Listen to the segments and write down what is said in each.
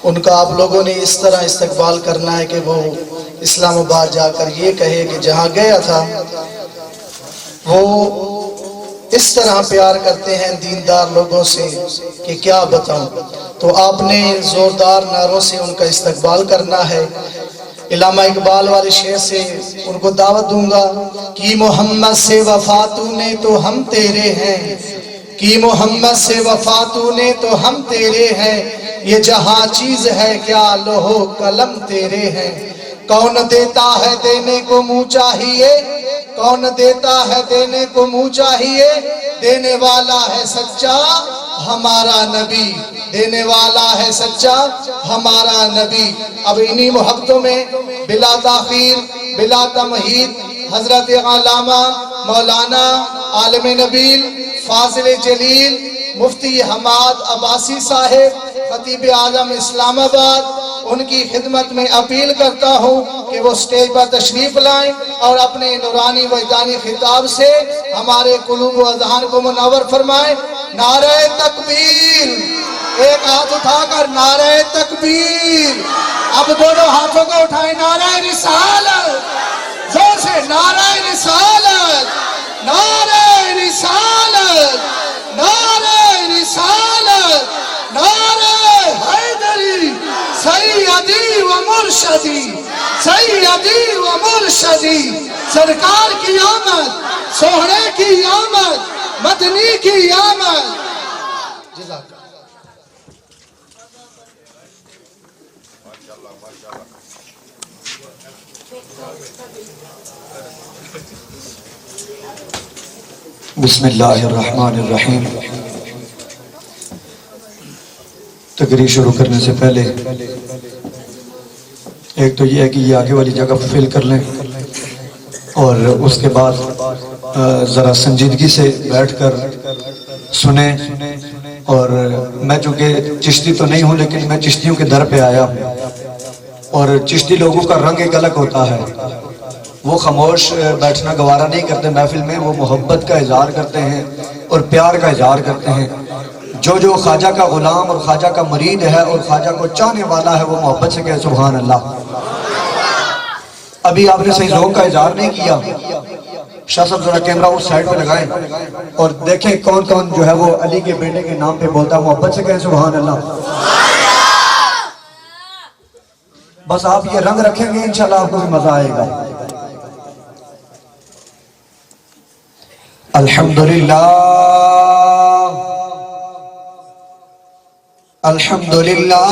ان کا آپ لوگوں نے اس طرح استقبال کرنا ہے کہ وہ اسلام آباد جا کر یہ کہے کہ جہاں گیا تھا وہ اس طرح پیار کرتے ہیں دیندار لوگوں سے کہ کیا بتاؤں۔ تو آپ نے زوردار نعروں سے ان کا استقبال کرنا ہے۔ علامہ اقبال والے شعر سے ان کو دعوت دوں گا کہ محمد سے وفا تو نے تو ہم تیرے ہیں، کہ محمد سے وفا تو نے تو ہم تیرے ہیں، یہ جہاں چیز ہے کیا لوح و قلم تیرے ہیں۔ کون دیتا ہے دینے کو منہ چاہیے، کون دیتا ہے دینے کو منہ چاہیے، دینے والا ہے سچا ہمارا نبی، دینے والا ہے سچا ہمارا نبی۔ اب انہی محبتوں میں بلا تاخیر بلا تمہید حضرت علامہ مولانا عالم نبیل فاضل جلیل مفتی حماد عباسی صاحب خطیب اعظم اسلام آباد، ان کی خدمت میں اپیل کرتا ہوں کہ وہ سٹیج پر تشریف لائیں اور اپنے نورانی وجدانی خطاب سے ہمارے قلوب و اذہان کو منور فرمائیں۔ نعرہ تکبیر، ایک ہاتھ اٹھا کر نعرہ تکبیر، اب دونوں ہاتھوں کو اٹھائیں، نعرہ رسالت، زور سے نعرہ رسالت، نعرہ رسالت، نعرہ رسالت، نعرہ حیدری، سیدی و مرشدی، سیدی و مرشدی، سرکار کی آمد، سوہرے کی آمد، مدنی کی آمد۔ جزاک اللہ۔ بسم اللہ الرحمن الرحیم۔ تقریر شروع کرنے سے پہلے ایک تو یہ ہے کہ یہ آگے والی جگہ فل کر لیں اور اس کے بعد ذرا سنجیدگی سے بیٹھ کر سنیں۔ اور میں چونکہ چشتی تو نہیں ہوں لیکن میں چشتیوں کے در پہ آیا ہوں، اور چشتی لوگوں کا رنگ ایک الگ ہوتا ہے، وہ خاموش بیٹھنا گوارا نہیں کرتے محفل میں، وہ محبت کا اظہار کرتے ہیں اور پیار کا اظہار کرتے ہیں۔ جو خواجہ کا غلام اور خواجہ کا مرید ہے اور خواجہ کو چاہنے والا ہے وہ محبت سے کہے سبحان اللہ۔ ابھی آپ نے صحیح ذوق کا اظہار نہیں کیا۔ شاہ صاحب ذرا کیمرہ اس سائیڈ پہ لگائیں اور دیکھیں کون کون جو ہے وہ علی کے بیٹے کے نام پہ بولتا ہے، محبت سے کہیں سبحان اللہ۔ بس آپ یہ رنگ رکھیں گے انشاءاللہ آپ کو بھی مزہ آئے گا۔ الحمدللہ الحمدللہ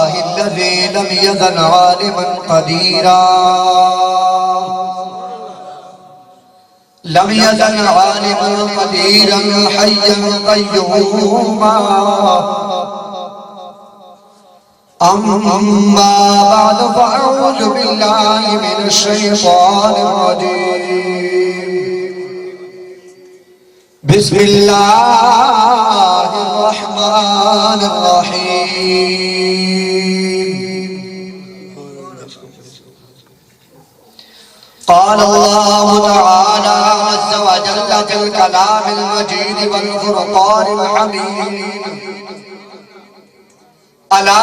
الذی لم یزل عالما قدیرا، لم یزل عالما قدیرا حیا قیوما، اما بعد فاعوذ باللہ من الشیطان الرجیم، بسم اللہ الرحمن الرحیم۔ قال اللہ تعالی عز وجل فی الکلام المجید والفرقان الحمید، الا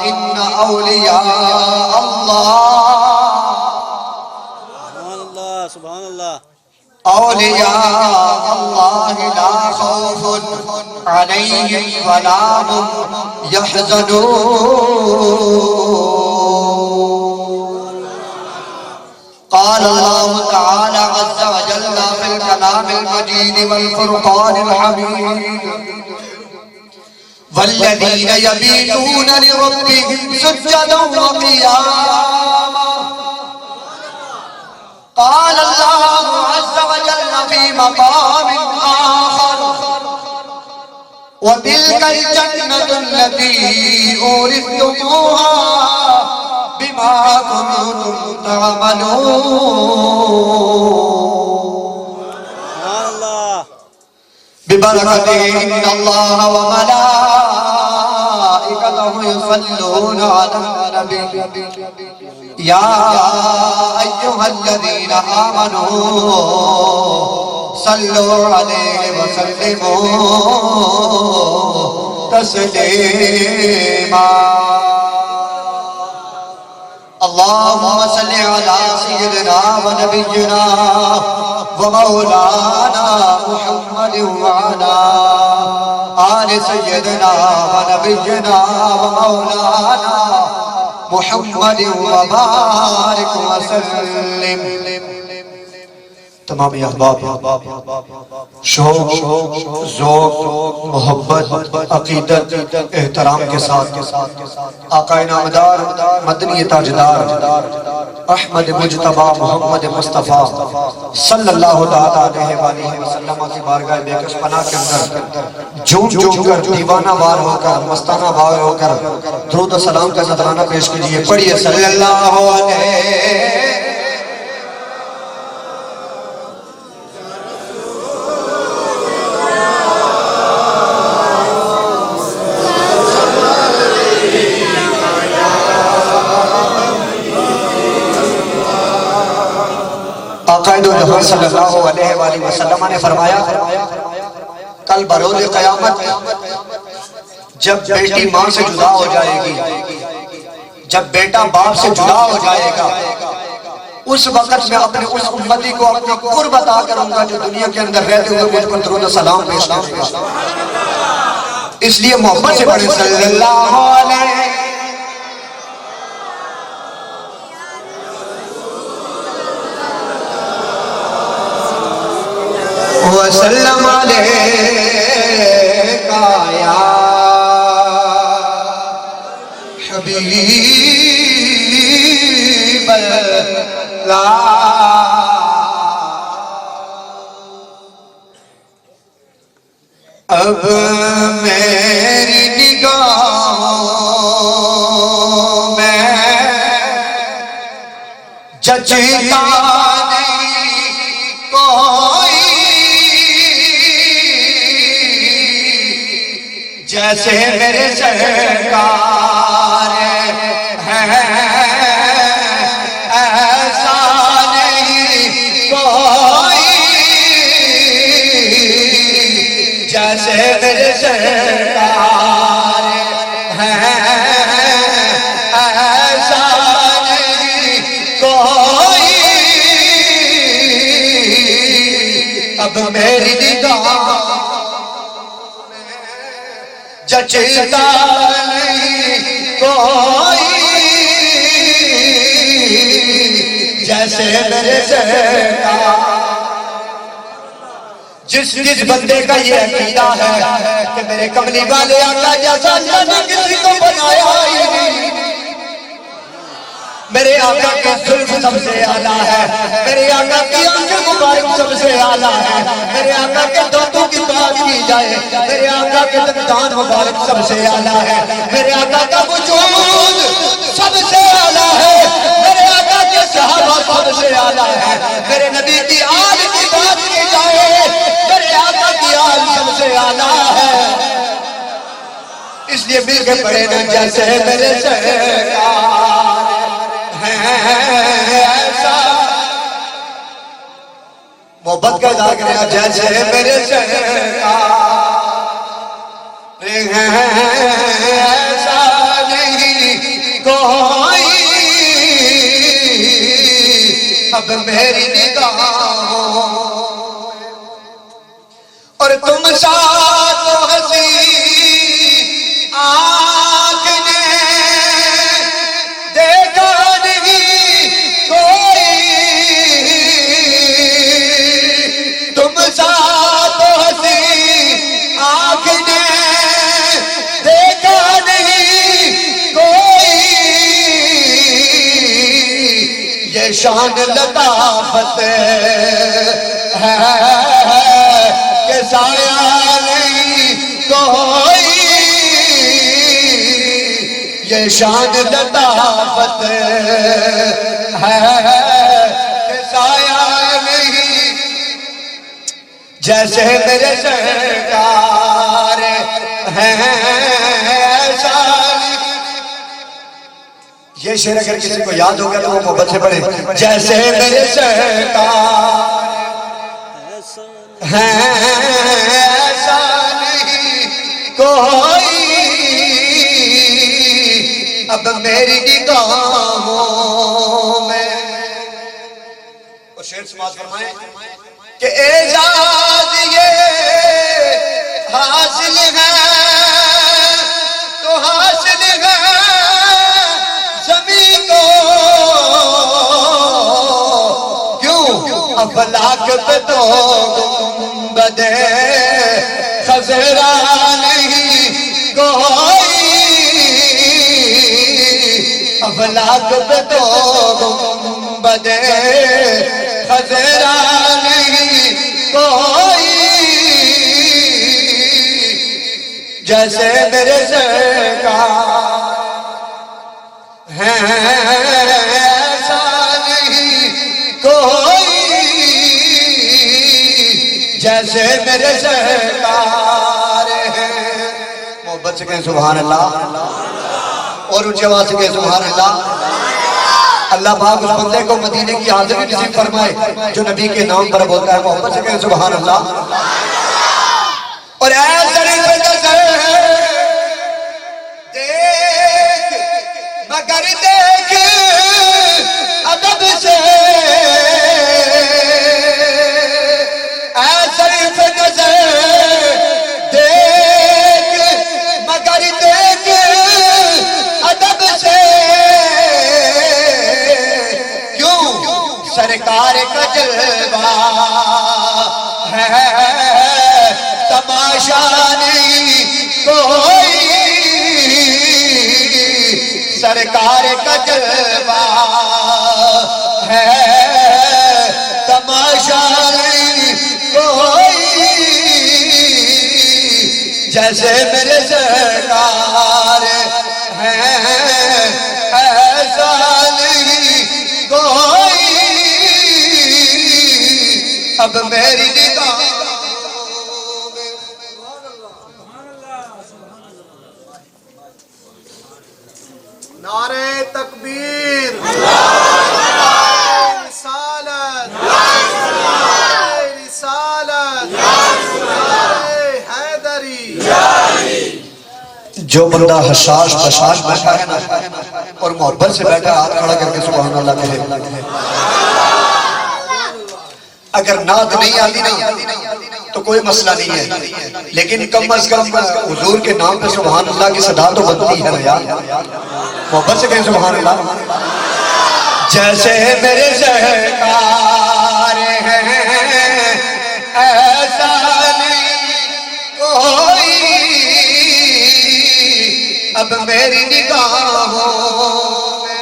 ان اولیاء اللہ، سبحان اللہ، اولیاء اللہ لا خوف علیہم ولا هم یحزنون۔ قال اللہ تعالی عز وجل فی الکلام المجید والفرقان الحمید، والذین یبیتون لربهم سجدا وقیاما۔ قال اللہ عز وجل فی مقام آخر، وَتِلْكَ الْجَنَّةُ الَّتِي أُورِثْتُمُوهَا بِمَا كُنْتُمْ تَعْمَلُونَ۔ ببركة إن الله وملائكته يصلون على النبي يا أيها الذين آمنوا صلوا عليه وسلموا تسلیما اللهم صل على سيدنا ونبينا ومولانا محمد وعلى آل سيدنا ونبينا ومولانا محمد وبارك وسلم. تمام احباب شوق ذوق محبت عقیدت احترام کے ساتھ آقا نامدار مدنی تاجدار احمد مجتبی محمد مصطفیٰ صلی اللہ علیہ وآلہ وسلم کی بارگاہ بے کش پناہ کے اندر جھوم جھوم کر دیوانہ وار ہو کر مستانہ وار ہو کر درود و سلام کا نذرانہ پیش کیجئے. پڑھیے صلی اللہ علیہ آقائد و جہاں صلی اللہ علیہ وآلہ وسلم نے فرمایا کل بروز قیامت جب بیٹی ماں سے جدا ہو جائے گی جب بیٹا باپ سے جدا ہو جائے گا اس وقت میں اپنے اس امتی کو اپنا قرب عطا کروں گا جو دنیا کے اندر رہتے ہوئے مجھ کو درود و سلام پیش کرے گا. اس لیے محبت سے پڑھیں صلی اللہ علیہ وسلم علیکہ یا حبیب اللہ. اب میری نگاہوں میں جچتا جیسے میرے سرکار ہیں ایسا نہیں کوئی جیسے میرے سرکار ہیں ایسا نہیں کوئی. اب میری نگاہ جچتا نہیں کوئی جیسے میرے سرکار. جس بندے کا یہ عقیدہ ہے کہ میرے کملی والے آقا جیسا اللہ نے کسی کو بنایا ہی نہیں. میرے آقا کی زلف سب سے اعلیٰ ہے میرے آقا کی آنکھ مبارک سب سے اعلیٰ ہے میرے آقا کے دانتوں کی بات کی جائے میرے آقا کے دندان مبارک سب سے اعلیٰ ہے میرے آقا کا وجود سب سے اعلیٰ ہے میرے آقا کے صحابہ سب سے اعلیٰ ہے میرے نبی کی آل کی بات کی جائے میرے آقا کی آل سب سے اعلیٰ ہے. اس لیے مل کے پڑھے نا جیسے میرے سرکار ایسا محبت کا ادا کرنا جیسے میرے سرکار ایسا نہیں کوئی. اب میری نگاہوں اور تم ساتھ ہنسی آنکھ نے دیکھا تم ساتھ ہنسی آنکھ نے دیکھا نہیں کوئی. یہ شان لطافت ہے کہ سایہ نہیں کوئی. یہ شان لطافت ہے کہ سایہ نہیں جیسے میرے سرکار ہیں ایسا. یہ شعر اگر کسی کو یاد ہوگا تو وہ محبت سے پڑھے جیسے میرے سرکار ہیں ایسا نہیں کوئی اب میری نگاہوں میں. اور شعر سماعت فرمائیں کہ اعزاز یہ حاصل ہے تو حاصل ہے زمین کو کیوں افلاک پہ تو گنبد خضرا نہیں کوئی افلاک پہ تو گنبد خضرا نہیں کوئی جیسے میرے سرکار ہیں ایسا نہیں کوئی جیسے میرے سرکار ہیں. محبت سے کہیں سبحان اللہ اور اونچی آواز سے کہیں سبحان اللہ. اللہ پاک اس بندے کو مدینے کی حاضری نصیب فرمائے جو نبی کے نام پر بولتا ہے. محبت سے کہیں سبحان اللہ. اور اے ظریف نظر دیکھ مگر دیکھ ادب سے اے ظریف نظر دیکھ مگر دیکھ ادب سے کیوں سرکار کا جلوہ ہے تماشا نہیں کوئی سرکار کا جلوہ ہے تماشا نہیں کوئی جیسے میرے سرکار ہیں ایسا نہیں کوئی اب میری نگاہ نعرہ تکبیر رسالت رسالت حیدری. جو بندہ حساس بشاش بیٹھا ہے نا اور محبت سے بیٹھا ہاتھ کھڑا کر کے سبحان اللہ کہے. اگر نعت نہیں آتی نا تو کوئی مسئلہ نہیں ہے لیکن کم از کم حضور کے نام پہ سبحان اللہ کی صدا تو بنتی ہے نا یار. محبت سے کہیں سبحان اللہ. جیسے میرے سرکار ہیں ایسا نہیں کوئی اب میری نگاہوں میں.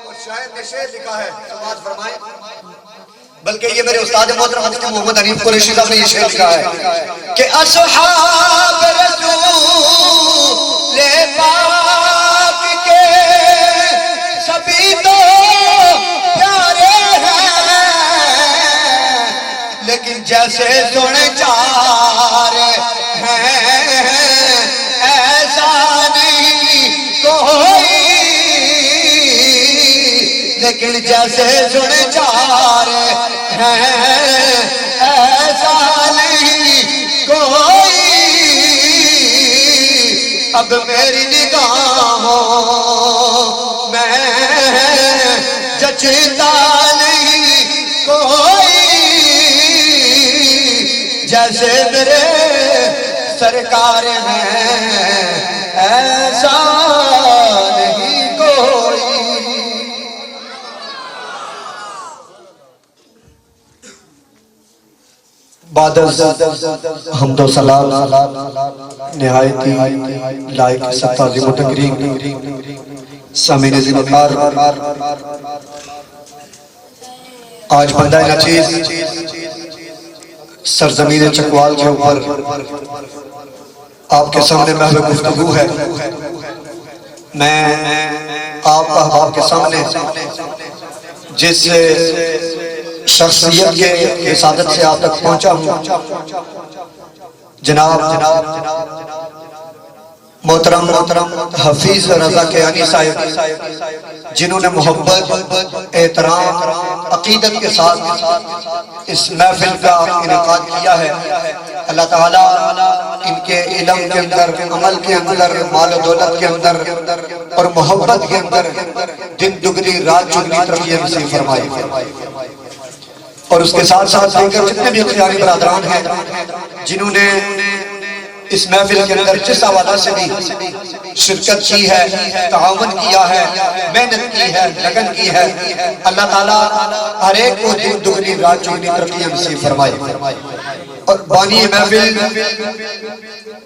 اور شاید نے شعر لکھا ہے سماعت فرمائیں بلکہ یہ میرے استاد محترم حضرت محمد حنیف قریشی صاحب نے یہ شعر لکھا ہے کہ اصحاب رسول پاک کے سبھی تو پیارے ہیں لیکن جیسے سونے چار ہیں ایسا نہیں کوئی لیکن جیسے سونے چار ہیں ایسا نہیں کوئی اب میری نگاہوں میں جچتا نہیں کوئی جیسے میرے سرکار ہیں ایسا نہیں کوئی. بعد حمد و سلام نہایت لائق تعظیم و تکریم سامعین عزیز وقار آج بندہ نچیز سرزمین چکوال کے اوپر آپ کے سامنے محض گفتگو ہے. میں آپ احباب کے سامنے جس شخصیت کے حسادت سے آپ تک پہنچا ہوں جناب محترم حفیظ رضا کیانی صاحب جنہوں نے محبت احترام عقیدت کے ساتھ اس محفل کا انعقاد کیا ہے. اللہ تعالیٰ ان کے علم کے اندر، عمل کے اندر، مال و دولت کے اندر اور محبت کے اندر دن دگنی رات چگنی ترقی نصیب فرمائے۔ اور اس کے ساتھ ساتھ دیگر جتنے بھی اختیاری برادران ہیں جنہوں نے اس محفل کے اندر جس حوالہ سے بھی شرکت کی ہے، تعاون کیا ہے، محنت کی ہے، لگن کی ہے، اللہ تعالیٰ ہر ایک کو دن دگنی رات چگنی ترقی نصیب فرمائے۔ اور بانی محفل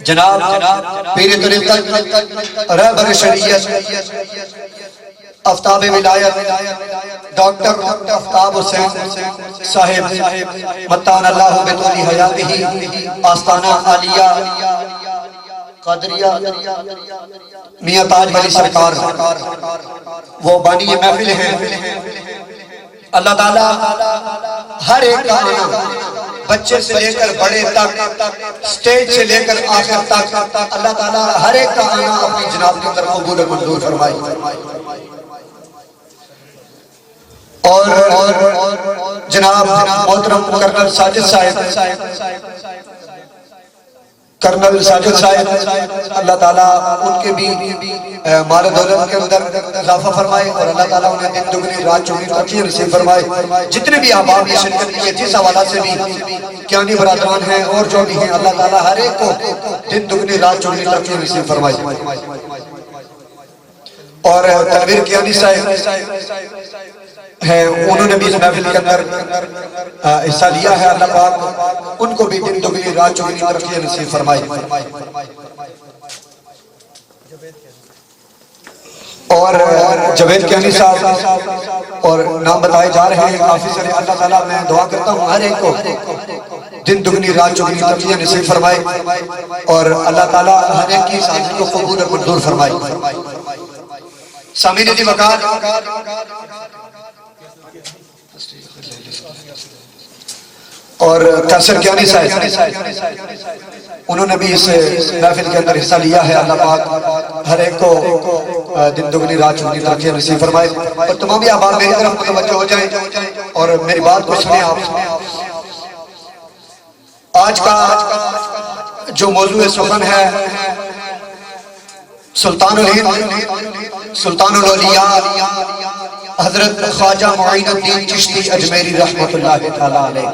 جناب پیر طریقت رہبر شریعت آفتاب ولایت ڈاکٹر آفتاب حسین صاحب متان اللہ بطول حیاتہ آستانہ عالیہ قادریہ میاں تاج ولی سرکار وہ بانی محفل ہیں۔ اللہ تعالیٰ ہر ایک کا آنا، بچے سے لے کر بڑے تک، سٹیج سے لے کر آخر تک، اللہ تعالیٰ ہر ایک کا آنا اپنی جناب کے اندر قبول و منظور فرمائے۔ اور جناب محترم کرنل ساجد صاحب اللہ تعالیٰ ان کے بھی مال و دولت کے اندر اضافہ فرمائے اور اللہ تعالیٰ انہیں دن دگنی رات چگنی ترقی نصیب فرمائے۔ جتنے بھی احباب نے شرکت کی ہے جس حوالہ سے بھی کیانی برادران ہیں اور جو بھی ہیں، اللہ تعالیٰ ہر ایک کو دن دگنی رات چگنی ترقی نصیب فرمائے۔ اور تنویر کیانی صاحب ہے، انہوں نے بھی اس محفل کے اندر حصہ لیا ہے، اللہ پاک ان کو بھی دن دگنی رات چگنی ترقی نصیب فرمائے۔ اور جوید کیانی صاحب اور نام بتائے جا رہے ہیں کافی سارے، اللہ تعالیٰ میں دعا کرتا ہوں ہر ایک کو دن دگنی رات چگنی ترقی نصیب فرمائے اور اللہ تعالیٰ ہر ایک کی سعادت کو قبول اور منظور فرمائے۔ سامعین دی وقار اور کیسر کیانی صاحب انہوں نے بھی اس محفل کے اندر حصہ لیا ہے، اللہ پاک ہر ایک کو دن دگنی رات چگنی ترقی نصیب فرمائے۔ اور تمام احباب میری طرف متوجہ ہو جائیں اور میری بات کو سنیں آپ۔ آج کا جو موضوع سخن ہے سلطان الہند سلطان الاولیاء حضرت خواجہ معین الدین چشتی اجمیری رحمت اللہ تعالیٰ علیہ،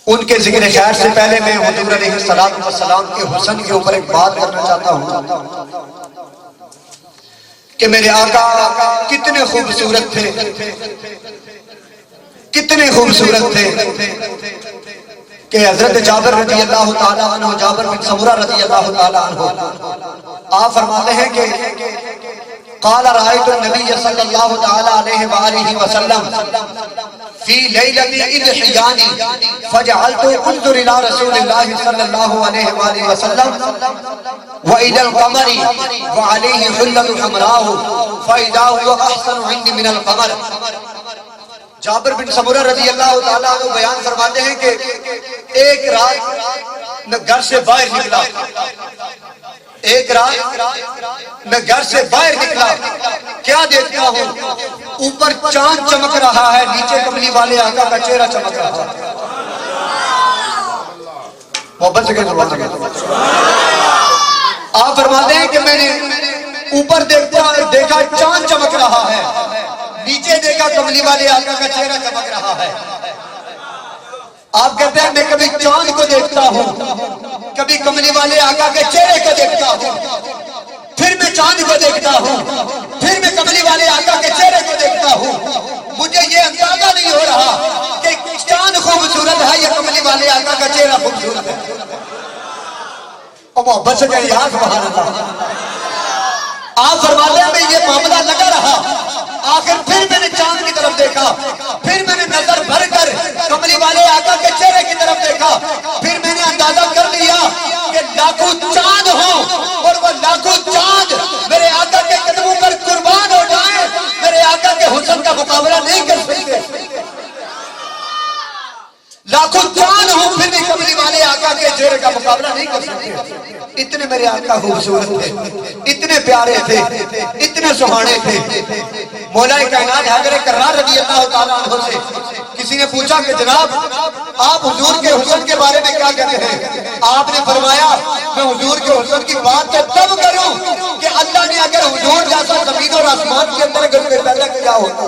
ان کے ذکر خیر سے پہلے میں حضور علیہ السلام کے حسن کے اوپر ایک بات کرنا چاہتا ہوں کہ میرے آقا کتنے خوبصورت تھے، کتنے خوبصورت تھے کہ حضرت جابر رضی اللہ تعالیٰ عنہ، جابر بن سمرہ رضی اللہ تعالیٰ عنہ آپ فرماتے ہیں کہ قال رأيت النبي صلى الله تعالى عليه وآله وسلم في ليلة إضحيان فجعلت انظر إلى رسول الله صلى الله عليه وآله وسلم وإلى القمر وعليه حلة حمراء فإذا هو أحسن عندي من القمر۔ جابر بن سمرہ رضی اللہ تعالیٰ عنہ بیان فرماتے ہیں کہ ایک رات میں گھر سے باہر نکلا، ایک رات میں گھر سے باہر نکلا، کیا دیکھتا ہوں اوپر چاند چمک رہا ہے، نیچے کملی والے آقا کا چہرہ چمک رہا ہے۔ محبت سے کہتے ہیں آپ فرماتے ہیں کہ میں نے اوپر دیکھا چاند چمک رہا ہے، نیچے دیکھا کملی والے آقا کا چہرہ چمک رہا ہے۔ آپ کہتے ہیں میں کبھی چاند کو دیکھتا ہوں، کبھی کملی والے آقا کے چہرے کو دیکھتا ہوں، پھر میں چاند کو دیکھتا ہوں، پھر میں کملی والے آقا کے چہرے کو دیکھتا ہوں۔ مجھے یہ اندازہ نہیں ہو رہا کہ چاند خوبصورت ہے یا کملی والے آقا کا چہرہ خوبصورت ہے۔ اور محبت سے کہہ یاد سبحان اللہ۔ آپ فرماتے ہیں میں یہ معاملہ لگا رہا، آخر پھر میں نے چاند کی طرف دیکھا، پھر میں نے نظر بھر کر کملی والے آقا کے چہرے کی طرف دیکھا، پھر میں نے اندازہ کر لیا کہ لاکھوں چاند ہوں اور وہ لاکھوں چاند میرے آقا کے قدموں پر قربان ہو جائیں، میرے آقا کے حسن کا مقابلہ نہیں کر سکتے۔ لاکھوں چاند ہوں پھر بھی کملی والے آقا کے چہرے کا مقابلہ نہیں کر سکتے۔ اتنے میرے آقا خوبصورت تھے، اتنے پیارے تھے، اتنے سہانے تھے۔ مولا کائنات حضرت کرار رضی اللہ تعالیٰ عنہ سے کسی نے پوچھا کہ جناب آپ حضور کے حسن کے بارے میں کیا کہتے ہیں؟ آپ نے فرمایا میں حضور کے حسن کی بات تو تب کروں کہ اللہ نے اگر حضور جیسا زمین اور آسمان کے اندر اگر کوئی پیدا کیا ہوتا۔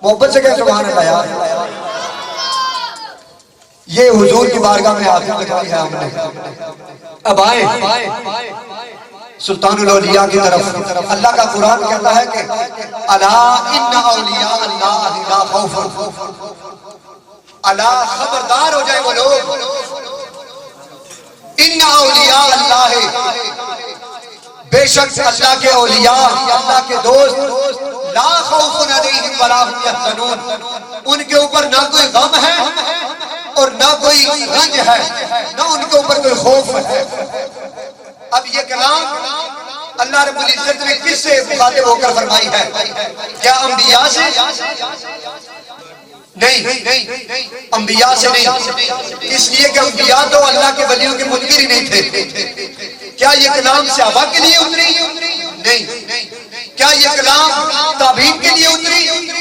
محبت سے کہ سبحان اللہ یار، یہ حضور کی بارگاہ میں حاضر لگائی ہے ہم نے۔ اب آئیں سلطان الاولیاء کی طرف۔ اللہ کا قرآن کہتا ہے کہ الا ان اولیاء اللہ لا خوف، الا خبردار ہو جائے وہ لوگ، ان اولیاء اللہ بے شک اللہ کے اولیاء، اللہ کے دوست، لا خوف علیہم ولا هم یحزنون، ان کے اوپر نہ کوئی غم ہے اور نہ کوئی رنج ہے، نہ ان کے اوپر کوئی خوف ہے۔ اب یہ کلام اللہ رب العزت نے کس سے مخاطب ہو کر فرمائی ہے؟ کیا انبیاء سے؟ نہیں، انبیاء سے نہیں، اس لیے کہ انبیاء تو اللہ کے ولیوں کے منکر ہی نہیں تھے۔ کیا یہ کلام صحابہ کے لیے اتری؟ نہیں۔ کیا یہ کلام تابعین کے لیے اتری؟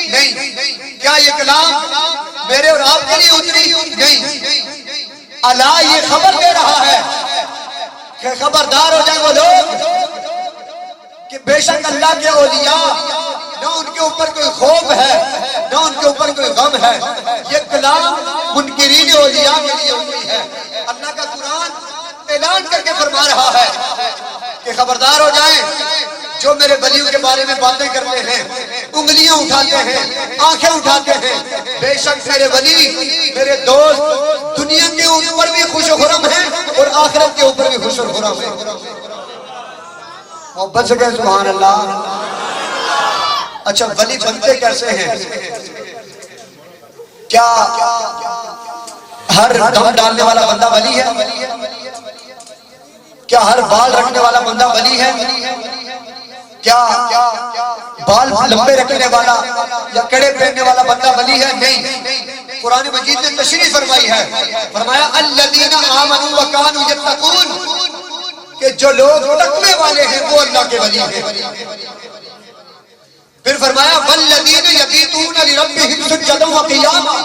نہیں۔ کیا یہ کلام میرے اور آپ کے لیے اتری؟ نہیں۔ اللہ یہ خبر دے رہا ہے کہ خبردار ہو جائے وہ لوگ کہ بے شک اللہ کے اولیاء نہ ان کے اوپر کوئی خوف ہے نہ ان کے اوپر کوئی غم ہے۔ یہ کلام منکرین اولیاء کے لیے اتری ہے۔ اللہ کا قرآن اعلان کر کے فرما رہا ہے کہ خبردار ہو جائیں جو میرے ولیوں کے بارے میں باتیں کرتے ہیں، انگلیاں اٹھاتے ہیں، آنکھیں اٹھاتے ہیں، بے شک میرے ولی، میرے دوست دنیا کے اوپر بھی خوش و خرم ہیں اور آخرت کے اوپر بھی خوش و خرم ہیں۔ محبت سے کہیں سبحان اللہ۔ اچھا ولی بنتے کیسے ہیں؟ کیا ہر دم ڈالنے والا بندہ ولی ہے؟ کیا ہر بال رکھنے والا بندہ ولی ہے؟ کیا بال لمبے رکھنے والا یا کڑے پہننے والا بندہ ولی ہے؟ نہیں۔ قرآن مجید نے تشریح فرمائی ہے، فرمایا الذین آمنوا وکانوا یتقون، کہ جو لوگ تقوی والے ہیں وہ اللہ کے ولی ہیں۔ پھر فرمایا والذین یبیتون لربہم سجدا وقیاما،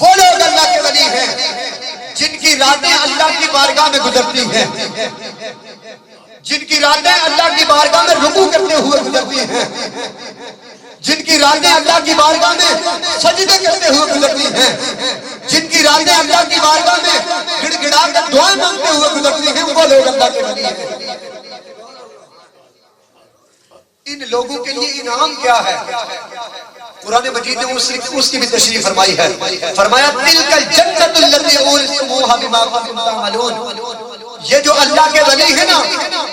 وہ لوگ اللہ کے ولی ہیں جن کی راتیں اللہ کی بارگاہ میں گزرتی ہیں، جن کی راتیں اللہ کی بارگاہ میں رکوع کرتے ہوئے گزرتی ہیں، جن کی راتیں اللہ کی بارگاہ میں سجدے کرتے ہوئے گزرتی ہیں، جن کی راتیں اللہ کی بارگاہ میں گڑ گڑا کر دعائیں مانگتے ہوئے گزرتی ہیں، وہ لوگ اللہ کے ولی ہیں۔ ان لوگوں کے لیے انعام کیا ہے؟ قرآن مجید نے اس کی بھی تشریح فرمائی ہے، فرمایا تلک الجنت التی اورثتموها بما کنتم تعملون، یہ جو اللہ کے ولی ہیں نا،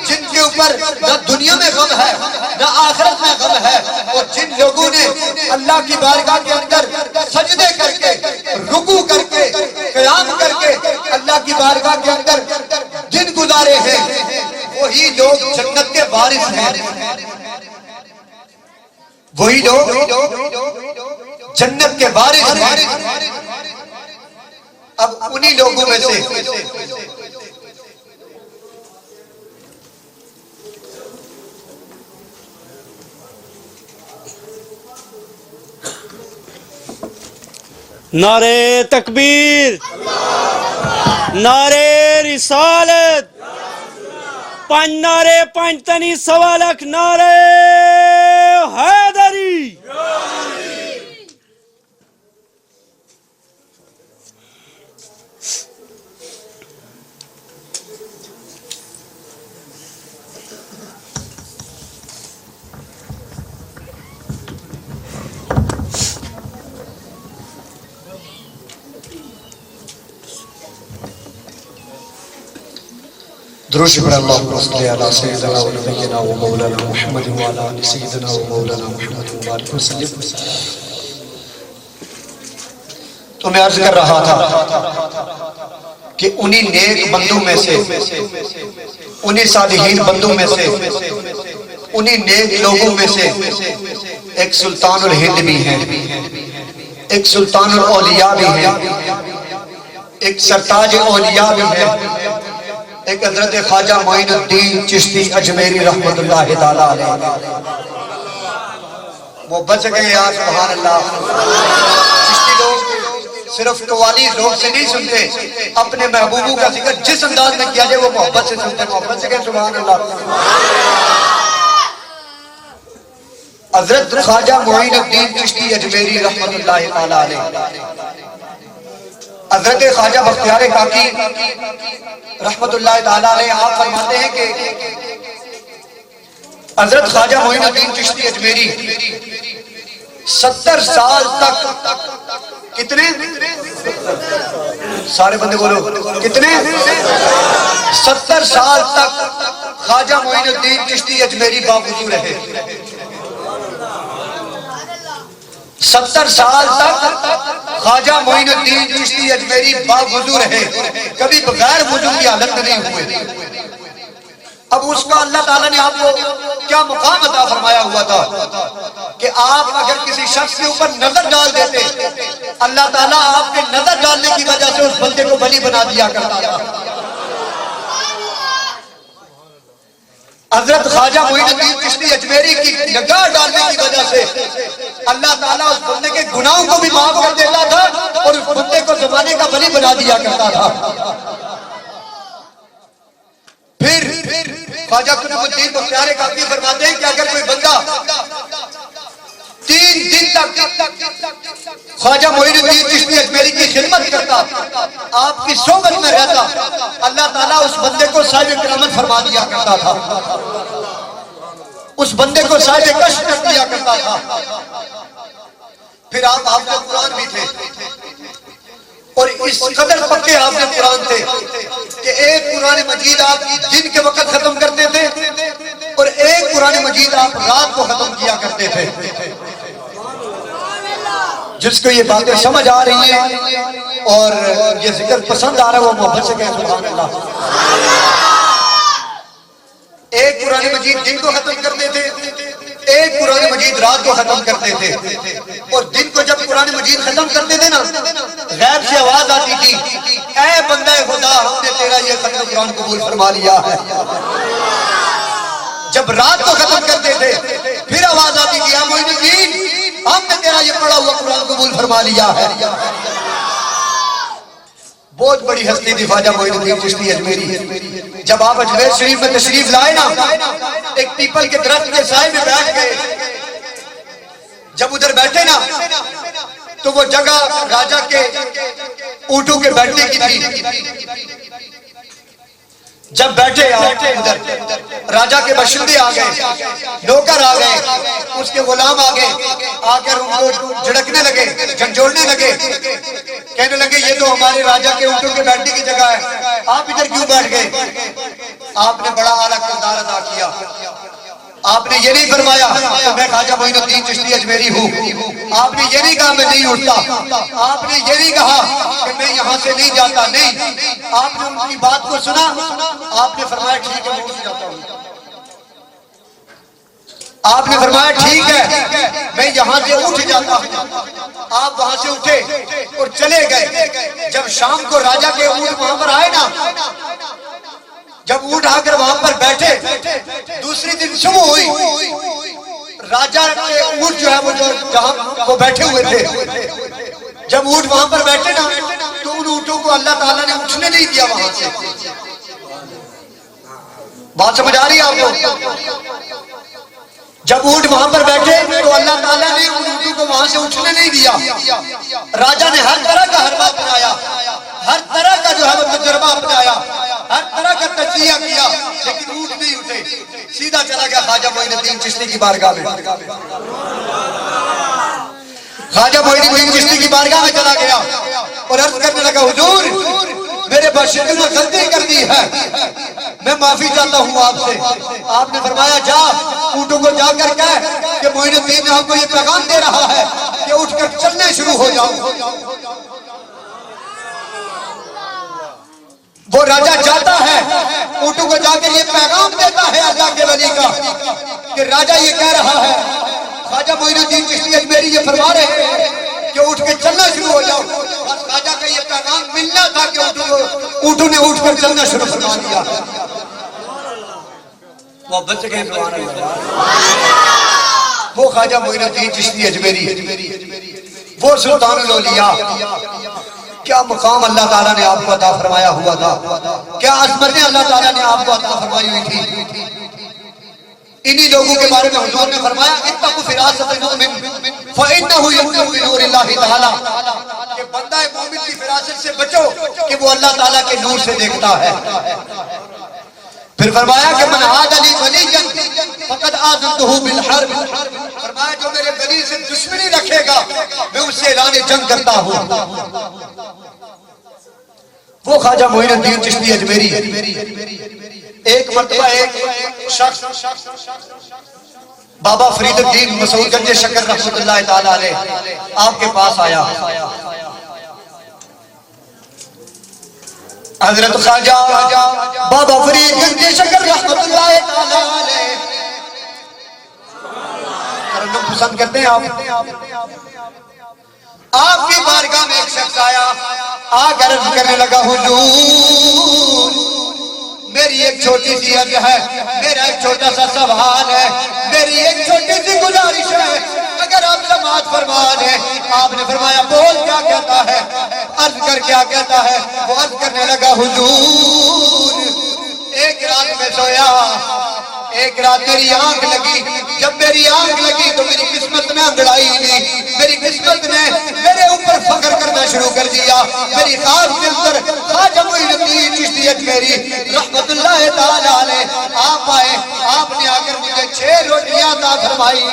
جن کے اوپر نہ دنیا میں غم ہے نہ آخرت میں غم ہے، اور جن لوگوں نے اللہ کی بارگاہ کے اندر سجدے کر کے رکوع کر کے قیام کر کے اللہ کی بارگاہ کے اندر دن گزارے ہیں، وہی لوگ جنت کے وارث ہیں، وہی لوگ جنت کے وارث ہیں۔ اب انہی لوگوں میں سے نعرے تکبیر، نعرے رسالت، پانچ نعرے پانچ تنی سوا لکھ نعرے حیدری۔ درود شکر اللہ صلی علی سیدنا و نبینا و مولانا محمد و علی سیدنا و مولانا محمد و بارک وسلم۔ تو میں عرض کر رہا تھا کہ انہی نیک بندوں میں سے، انہی صالحین بندوں میں سے، انہی نیک لوگوں میں سے ایک سلطان الہند بھی ہیں، ایک سلطان الاولیاء بھی ہیں، ایک سرتاج اولیاء بھی ہیں، ایک حضرت خواجہ معین الدین چشتی اجمیری رحمت اللہ تعالیٰ علیہ۔ محبت سے کہیں یا سبحان اللہ۔ چشتی لوگ صرف قوالی ذوق سے نہیں سنتے، اپنے محبوبوں کا ذکر جس انداز میں کیا جائے وہ محبت سے سنتے، محبت سے کہیں سبحان اللہ۔ حضرت خواجہ معین الدین چشتی اجمیری رحمت اللہ تعالی علیہ، حضرت خواجہ بختیار کاکی رحمت اللہ تعالی علیہ، آپ فرماتے ہیں کہ حضرت خواجہ معین الدین چشتی اجمیری 70 سال تک، کتنے؟ سارے بندے بولو کتنے؟ 70 سال تک خواجہ معین الدین چشتی اجمیری باوضو رہے۔ 70 سال تک خواجہ معین الدین چشتی اجمیری باوضو رہے، کبھی بغیر وضو کی حالت میں نہیں ہوئے۔ اب اس کا اللہ تعالیٰ نے آپ کو کیا مقام عطا فرمایا ہوا تھا کہ آپ اگر کسی شخص کے اوپر نظر ڈال دیتے، اللہ تعالیٰ آپ کے نظر ڈالنے کی وجہ سے اس بندے کو ولی بنا دیا کرتا تھا۔ حضرت خواجہ معین الدین چشتی اجمیری کی نگاہ ڈالنے کی وجہ سے اللہ تعالیٰ اس بندے کے گناہوں کو بھی معاف کر دیتا تھا اور اس بندے کو زمانے کا ولی بنا دیا کرتا تھا۔ پھر خواجہ قطب الدین بختیار کاکی فرماتے ہیں کہ اگر کوئی بندہ 3 دن تک خواجہ معین الدین چشتی اجمیری کی خدمت کرتا، آپ کی صحبت میں رہتا، اللہ تعالیٰ اس بندے کو صاحب کرامت فرما دیا کرتا تھا، اس بندے کو صاحب کشف کر دیا کرتا تھا۔ پھر آپ حافظ قرآن بھی تھے، اور اس قدر پکے حافظ قرآن تھے کہ ایک قرآن مجید آپ دن کے وقت ختم کرتے تھے اور ایک قرآن مجید آپ رات کو ختم کیا کرتے تھے۔ جس کو یہ باتیں سمجھ آ رہی ہیں اور یہ ذکر پسند آ رہا ہے وہ محبت سے کہیں سبحان اللہ۔ ایک قرآن مجید دن کو ختم کرتے تھے، ایک قرآن مجید رات کو ختم کرتے تھے، اور دن کو جب قرآن مجید ختم کرتے تھے نا، غیب سے آواز آتی تھی، اے بندہ خدا ہم نے تیرا یہ ختم قرآن قبول فرما لیا ہے۔ جب رات کو ختم کرتے تھے پھر آواز آتی تھی، اے معین الدین ہم نے تیرا یہ پڑھا ہوا قرآن قبول فرما لیا ہے۔ بہت بڑی ہستی تھی خواجہ معین الدین چشتی اجمیری۔ جب آپ اجمیر شریف میں تشریف لائے نا، ایک پیپل کے درخت کے سائے میں بیٹھ گئے، جب ادھر بیٹھے نا تو وہ جگہ راجہ کے اونٹوں کے بیٹھنے کی تھی۔ جب بیٹھے ادھر راجہ کے باشندے آ گئے، نوکر آ گئے، اس کے غلام آ گئے، آ کر ان کو جھڑکنے لگے، جھنجھوڑنے لگے، کہنے لگے یہ تو ہمارے راجہ کے اونٹوں کے بیٹھنے کی جگہ ہے، آپ ادھر کیوں بیٹھ گئے؟ آپ نے بڑا اعلیٰ کردار ادا کیا۔ آپ نے یہ نہیں فرمایا کہ میں خواجہ معین الدین چشتی اجمیری ہوں، آپ نے یہ نہیں کہا میں نہیں اٹھتا، آپ نے یہ نہیں کہا کہ میں یہاں سے نہیں جاتا، نہیں، آپ نے ان کی بات کو سنا، آپ نے فرمایا ٹھیک ہے میں اٹھ جاتا ہوں، آپ نے فرمایا ٹھیک ہے میں یہاں سے اٹھ جاتا ہوں۔ آپ وہاں سے اٹھے اور چلے گئے۔ جب شام کو راجہ کے اونٹ وہاں پر آئے نا، جب اونٹ آ کر وہاں پر بیٹھے، دوسری دن صبح ہوئی، راجہ کے اونٹ جو ہے وہ جہاں وہ بیٹھے ہوئے تھے، جب اونٹ وہاں پر بیٹھے نا تو ان اونٹوں کو اللہ تعالیٰ نے اٹھنے نہیں دیا وہاں سے۔ بات سمجھ آ رہی ہے آپ کو؟ جب اونٹ وہاں پر بیٹھے تو اللہ تعالیٰ نے ان اونٹوں کو وہاں سے اٹھنے نہیں دیا۔ راجہ نے ہر طرح کا حربہ اپنایا، ہر طرح کا جو ہے وہ تجربہ اپنایا، ہر طرح کا تجزیہ کیا، لیکن اونٹ نہیں اٹھے۔ سیدھا چلا گیا خواجہ معین الدین چشتی کی بارگاہ میں، خواجہ معین الدین چشتی کی بارگاہ میں چلا گیا اور عرض کرنے لگا حضور میرے باشندوں نے غلطی کر دی ہے، میں معافی چاہتا ہوں آپ سے۔ آپ نے فرمایا جا اونٹوں کو جا کر کہہ کہ معین الدین نے ہم کو یہ پیغام دے رہا ہے کہ اٹھ کر چلنے شروع ہو جاؤ۔ وہ راجہ جاتا ہے، اونٹوں کو جا کر یہ پیغام دیتا ہے اللہ کے ولی کا کہ راجہ یہ کہہ رہا ہے، خواجہ معین الدین چشتی اجمیری یہ فرما رہے ہیں کہ اٹھ کے چلنا شروع ہو جاؤ۔ بس خواجہ کا یہ پیغام ملنا تھا کہ اونٹوں نے اٹھ کر چلنا شروع فرما دیا۔ محبت سے کہیں سبحان اللہ۔ وہ خواجہ معین الدین چشتی اجمیری، وہ سلطان الاولیاء، کیا مقام اللہ تعالیٰ نے آپ کو عطا فرمایا ہوا تھا، کیا عظمتیں اللہ تعالیٰ نے آپ کو عطا فرمائی ہوئی تھی۔ انہی لوگوں کے بارے میں حضور نے فرمایا اتقوا فراست المؤمن فإنه ينظر بنور اللہ تعالیٰ، کہ بندہ مومن کی فراست سے بچو کہ وہ اللہ تعالیٰ کے نور سے دیکھتا ہے۔ پھر فرمایا کہ من عاد لی ولیا فقد آذنتہ بالحرب، فرمایا جو میرے ولی سے دشمنی رکھے گا میں اس سے اعلان جنگ کرتا ہوں۔ وہ خواجہ معین الدین چشتی اجمیری، ایک مرتبہ ایک شخص بابا فرید الدین مسعود گنج شکر رحمت اللہ تعالی علیہ آپ کے پاس آیا۔ حضرت خواجہ بابا فرید گنج شکر رحمت اللہ تعالی علیہ ترنم پسند کرتے ہیں آپ کی بارگاہ میں ایک شخص آیا، آ کر عرض کرنے لگا حضور میری ایک چھوٹی سی عرض ہے، میرا ایک چھوٹا سا سوال ہے، میری ایک چھوٹی سی گزارش ہے، اگر آپ سماعت فرما لیں۔ آپ نے فرمایا بول کیا کہتا ہے، عرض کر کیا کہتا ہے۔ وہ عرض کرنے لگا حضور ایک رات میں سویا، ایک رات میری آنکھ لگی، جب میری آنکھ لگی تو میری قسمت میں انگڑائی نہیں، میری قسمت نے میرے اوپر فخر کرنا شروع کر دیا۔ میری خواب کے اندر خواجہ معین الدین چشتی اجمیری رحمت اللہ تعالی علیہ آپ آئے، آپ نے آ کر مجھے 6 روٹیاں عطا فرمائی۔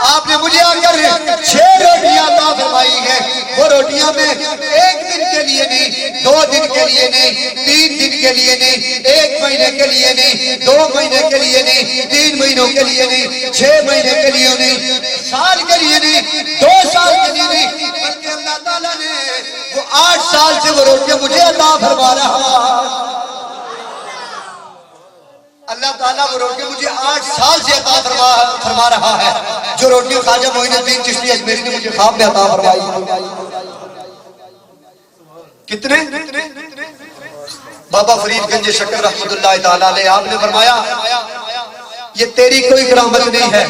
آپ نے مجھے آ کر 6 روٹیاں عطا فرمائی ہیں۔ وہ روٹیاں میں 1 دن کے لیے نہیں، 2 دن کے لیے نہیں، 3 دن کے لیے نہیں، 1 مہینے کے لیے نہیں، 2 مہینے کے لیے نہیں، 3 مہینوں کے لیے نہیں، 6 مہینے کے لیے نہیں، سال کے لیے نہیں، 2 سال کے لیے نہیں، بلکہ اللہ تعالیٰ نے وہ 8 سال سے وہ روٹیاں مجھے عطا فرما رہا۔ اللہ تعالیٰ وہ روٹیاں مجھے 8 سال سے عطا فرما رہا ہے، جو روٹیاں خواجہ معین الدین چشتی اجمیری نے مجھے خواب میں عطا فرمائی۔ کتنے؟ بابا فرید گنج شکر رحمت اللہ تعالی علیہ آپ نے فرمایا یہ تیری کوئی کرامت نہیں ہے،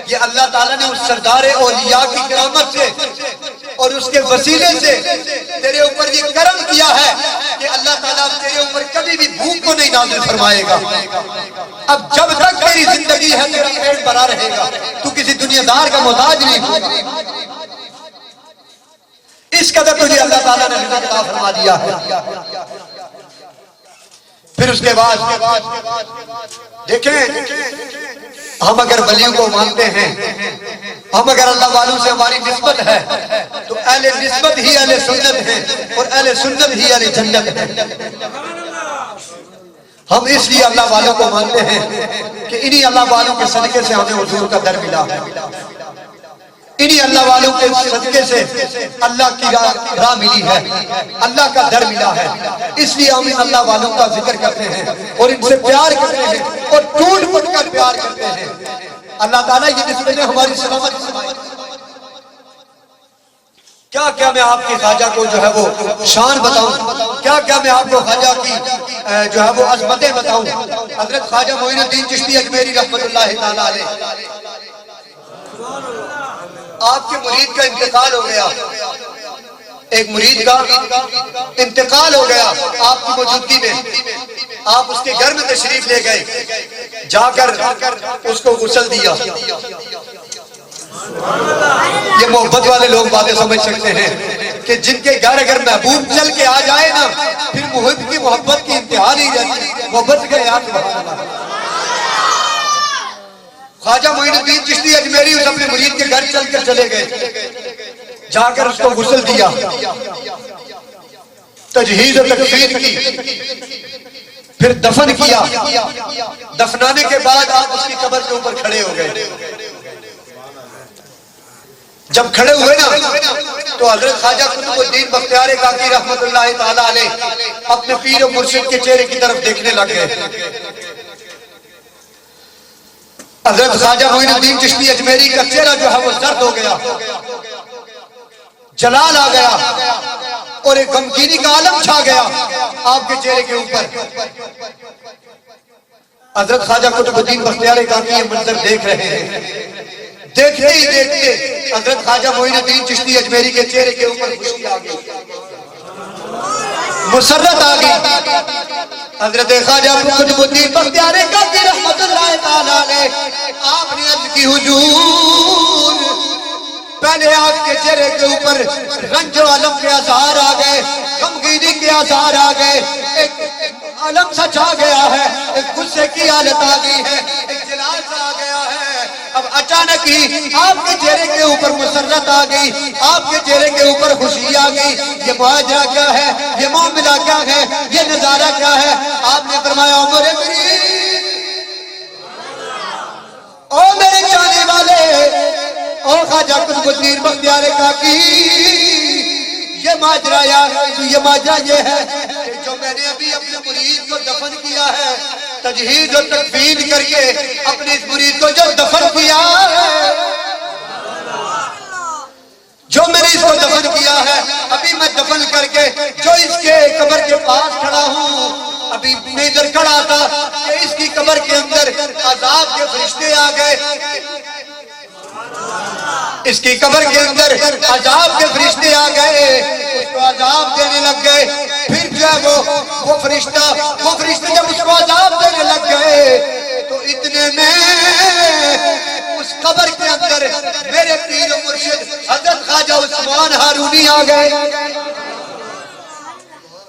یہ اللہ تعالیٰ نے اس سردار اولیاء کی کرامت سے اور اس کے وسیلے سے تیرے اوپر یہ کرم کیا ہے کہ اللہ تعالیٰ تیرے اوپر کبھی بھی بھوک کو نہیں نازل فرمائے گا۔ اب جب تک تیری زندگی ہے تیرا پیٹ بھرا رہے گا، تو کسی دنیا دار کا محتاج نہیں۔ اس قدر تجھے اللہ تعالیٰ نے رزق عطا فرما دیا ہے۔ پھر اس کے بعد دیکھیں ہم اگر ولیوں کو مانتے ہیں، ہم اگر اللہ والوں سے ہماری نسبت ہے تو اہل نسبت ہی اہل سنت ہیں اور اہل سنت ہی اہل جنت ہیں۔ ہم اس لیے اللہ والوں کو مانتے ہیں کہ انہی اللہ والوں کے صدقے سے ہمیں حضور کا در ملا ہے، انہی اللہ والوں کے صدقے سے اللہ کی راہ ملی ہے، اللہ کا در ملا ہے۔ اس لیے ہم ان اللہ والوں کا ذکر کرتے ہیں اور ان سے پیار کرتے ہیں اور ٹوٹ پھوٹ کر پیار کرتے ہیں۔ اللہ تعالیٰ یہ نسبتیں ہماری سلامت فرمائے۔ کیا کیا میں آپ کی خواجہ کو جو ہے وہ شان بتاؤں، کیا کیا میں آپ کو خواجہ کی جو ہے وہ عظمتیں بتاؤں۔ حضرت خواجہ معین الدین چشتی اجمیری رحمت اللہ تعالی علیہ آپ کے مرید کا انتقال ہو گیا، ایک مرید کا انتقال ہو گیا آپ کی موجودگی میں، آپ اس کے گھر میں تشریف لے گئے، جا کر اس کو غسل دیا۔ یہ محبت والے لوگ باتیں سمجھ سکتے ہیں کہ جن کے گھر اگر محبوب چل کے آ جائے نا پھر محب کی محبت کی انتہا نہیں رہتی، محبت کا یاد بہت۔ خواجہ معین الدین چشتی اجمیری اس اپنے مرید کے گھر چل کر چلے گئے، جا کر اس کو غسل دیا، تجہیز و تکفین کی، پھر دفن کیا۔ دفنانے کے بعد آپ اس کی قبر کے اوپر کھڑے ہو گئے۔ جب کھڑے ہوئے نا تو حضرت خواجہ قطب الدین بختیار کاکی رحمت اللہ تعالی علیہ اپنے پیر و مرشد کے چہرے کی طرف دیکھنے لگ گئے۔ حضرت خواجہ معین الدین چشتی اجمیری کا چہرہ جو ہے وہ زرد ہو گیا، جلال آ گیا اور ایک غمگینی کا عالم چھا گیا آپ کے چہرے کے اوپر۔ حضرت خواجہ قطب الدین بختیار کاکی یہ منظر دیکھ رہے ہیں. دیکھتے ہی دیکھتے حضرت خواجہ معین الدین چشتی اجمیری کے چہرے کے اوپر خوشی آ گئی, مسرت آ گئی. حضرت خواجہ قطب الدین بختیار کاکی رحمت اللہ تعالی علیہ آپ نے عرض کی حضور پہلے آپ کے چہرے کے اوپر رنج و علم کے آثار آ گئے, غمگینی کے آثار آ گئے, ایک علم سا چھا گیا ہے, ایک غصے کی حالت آ گئی ہے, ایک جلال سا آ گیا ہے. اب اچانک ہی آپ کے چہرے کے اوپر مسرت آ گئی, آپ کے چہرے کے اوپر خوشی آ گئی. یہ ماجرا کیا ہے, یہ معاملہ کیا ہے, یہ نظارہ کیا ہے؟ آپ نے فرمایا عمر کریم, او میرے جانے والے, او خواجہ قطب الدین بختیار کاکی, یہ ماجرا یہ ہے کہ جو میں نے ابھی اپنے مرید کو دفن کیا ہے, تجہیز و تکفین کر کے اپنے اس مرید کو جو دفن کیا ہے, جو میں نے اس کو دفن کیا ہے, ابھی میں دفن کر کے جو اس کے قبر کے پاس کھڑا ہوں, ابھی میں ادھر کھڑا تھا کہ اس کی قبر کے اندر عذاب کے فرشتے آ گئے, اس کی قبر کے اندر عذاب کے فرشتے آ گئے, اس کو عذاب دینے لگ گئے. پھر جو ہے وہ فرشتے جب اس کو عذاب دینے لگ گئے تو اتنے میں اس قبر کے اندر میرے پیر و مرشد حضرت خواجہ عثمان ہارونی آ گئے.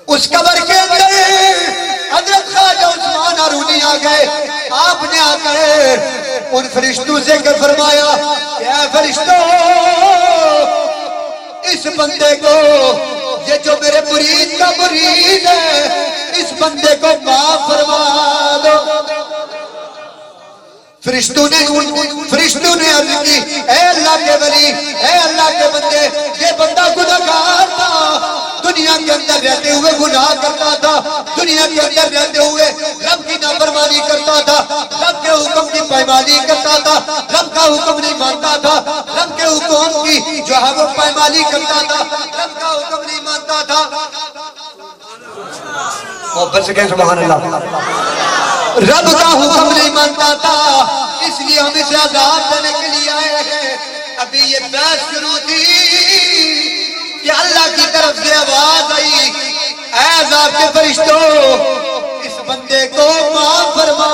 اس قبر کے اندر حضرت خواجہ عثمان ہارونی آ گئے. آپ نے آ کر ان فرشتوں سے فرمایا کہ اے فرشتوں, اس بندے کو, یہ جو میرے مرید کا مرید ہے, اس بندے کو معاف فرما دو. فرشتوں نے عرض کی اے اللہ کے ولی, اے اللہ کے بندے, یہ بندہ گناہگار تھا, دنیا کے اندر رہتے ہوئے گناہ کرتا تھا, دنیا کے اندر رہتے ہوئے رب کی نافرمانی کرتا تھا, رب کے حکم کی پائمانی کرتا تھا, رب کا حکم نہیں مانتا تھا, رب کے حکم کی جو ہے وہ پائمانی کرتا تھا, رب کا حکم نہیں مانتا تھا. محبت سے کہیں سبحان اللہ. رب کا حکم نہیں مانتا تھا, اس لیے ہم اسے عذاب دینے کے لیے آئے ہیں. ابھی یہ بحث شروع تھی کہ اللہ کی طرف سے آواز آئی, اے عذاب کے فرشتوں, اس بندے کو معاف فرما.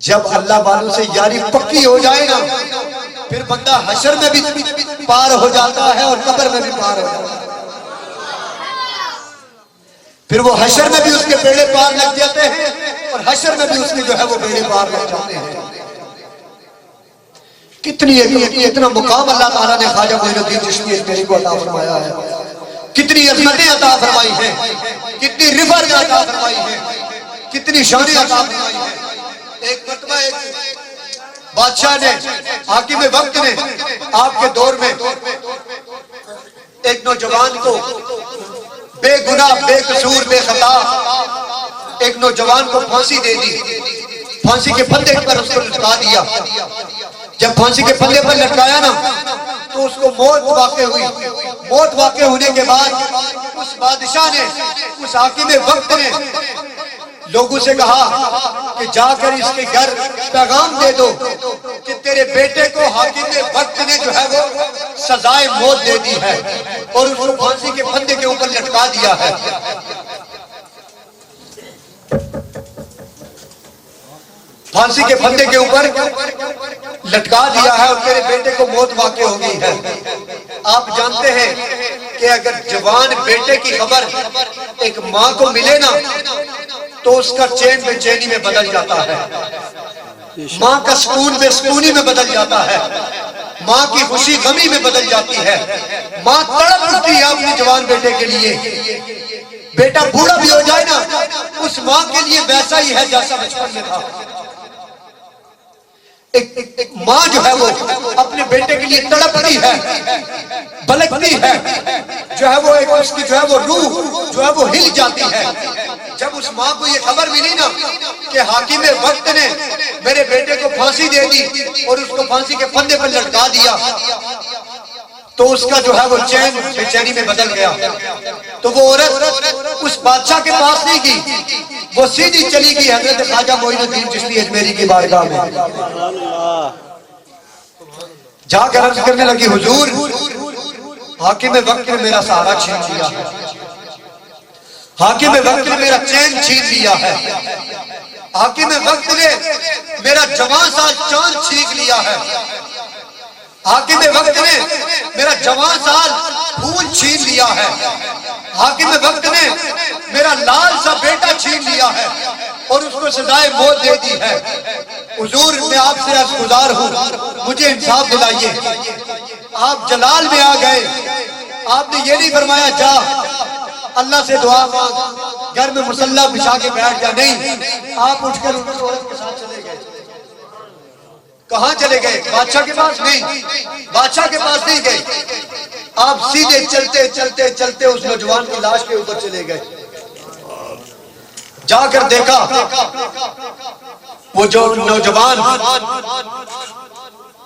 جب اللہ والوں سے یاری پکی ہو جائے نا, پھر بندہ حشر میں بھی پار ہو جاتا ہے اور قبر میں بھی پار ہو جاتا ہے. پھر وہ حشر میں بھی اس کے بیڑے پار لگ جاتے ہیں اور حشر میں بھی اس کے جو ہے وہ بیڑے پار لگ جاتے ہیں. اتنا مقام اللہ تعالیٰ نے خواجہ معین الدین چشتی اجمیری کو عطا فرمایا ہے, کتنی عظمتیں عطا فرمائی ہیں, کتنی رفعت عطا فرمائی ہیں, کتنی شانیں عطا فرمائی ہیں. ایک مرتبہ ایک بادشاہ نے, حاکم وقت نے آپ کے دور میں ایک نوجوان کو بے گناہ, بے قصور, بے خطا ایک نوجوان کو پھانسی دے دی. پھانسی کے پھندے پر اس کو لٹکا دیا. جب پھانسی کے پھندے پر لٹکایا نا تو اس کو موت واقع ہوئی. موت واقع ہونے کے بعد اس بادشاہ نے, اس حاکم وقت نے لوگوں سے کہا کہ جا کر اس کے گھر پیغام دے دو کہ تیرے بیٹے کو حاکم وقت نے جو ہے وہ سزائے موت دے دی ہے اور اس کو پھانسی کے پھندے کے اوپر لٹکا دیا ہے. پھانسی کے پھندے کے اوپر لٹکا دیا ہے اور تیرے بیٹے کو موت واقع ہو گئی ہے. آپ جانتے ہیں کہ اگر جوان بیٹے کی خبر ایک ماں کو ملے نا تو اس کا چین بے چینی میں بدل جاتا ہے, ماں کا سکون بے سکونی میں بدل جاتا ہے, ماں کی خوشی غمی میں بدل جاتی ہے. ماں تڑپ اٹھتی ہے اپنے جوان بیٹے کے لیے. بیٹا بوڑھا بھی ہو جائے نا, اس ماں کے لیے ویسا ہی ہے جیسا بچپن میں تھا. ایک ماں جو ہے وہ اپنے بیٹے کے لیے تڑپتی ہے, بلکتی ہے, جو ہے وہ ایک اس کی جو ہے وہ روح جو ہے وہ ہل جاتی ہے. جب اس ماں کو یہ خبر ملی نا کہ حاکم وقت نے میرے بیٹے کو پھانسی دے دی اور اس کو پھانسی کے پھندے پر لٹکا دیا, تو اس کا جو ہے وہ چین بے چینی میں بدل گیا. تو وہ عورت اس بادشاہ کے پاس نہیں گئی, وہ سیدھی چلی گئی حضرت خواجہ معین الدین چشتی اجمیری کی بارگاہ میں. جا کر عرض کرنے لگی, حضور حاکم وقت نے میرا سہارا چھین لیا ہے, حاکم وقت نے میرا چین چھین لیا ہے, حاکم وقت نے میرا جوان سال چاند چھین لیا ہے, حاکم وقت نے میرا جوان سال پھول چھین لیا ہے, حاکم وقت نے میرا لال سا بیٹا چھین لیا ہے اور اس کو سزائے موت دے دی ہے. حضور میں آپ سے عرض گزار ہوں, مجھے انصاف دلائیے. آپ جلال میں آ گئے, آپ نے یہ نہیں فرمایا جا اللہ سے دعا مانگ, گھر میں مسلح بچھا کے بیٹھ جا, نہیں, آپ اٹھ کر ان عورت کے ساتھ چلے گئے. کہاں چلے گئے؟ بادشاہ کے پاس نہیں, بادشاہ کے پاس نہیں گئے, آپ سیدھے چلتے چلتے چلتے اس نوجوان کی لاش کے اوپر چلے گئے. جا کر دیکھا وہ جو نوجوان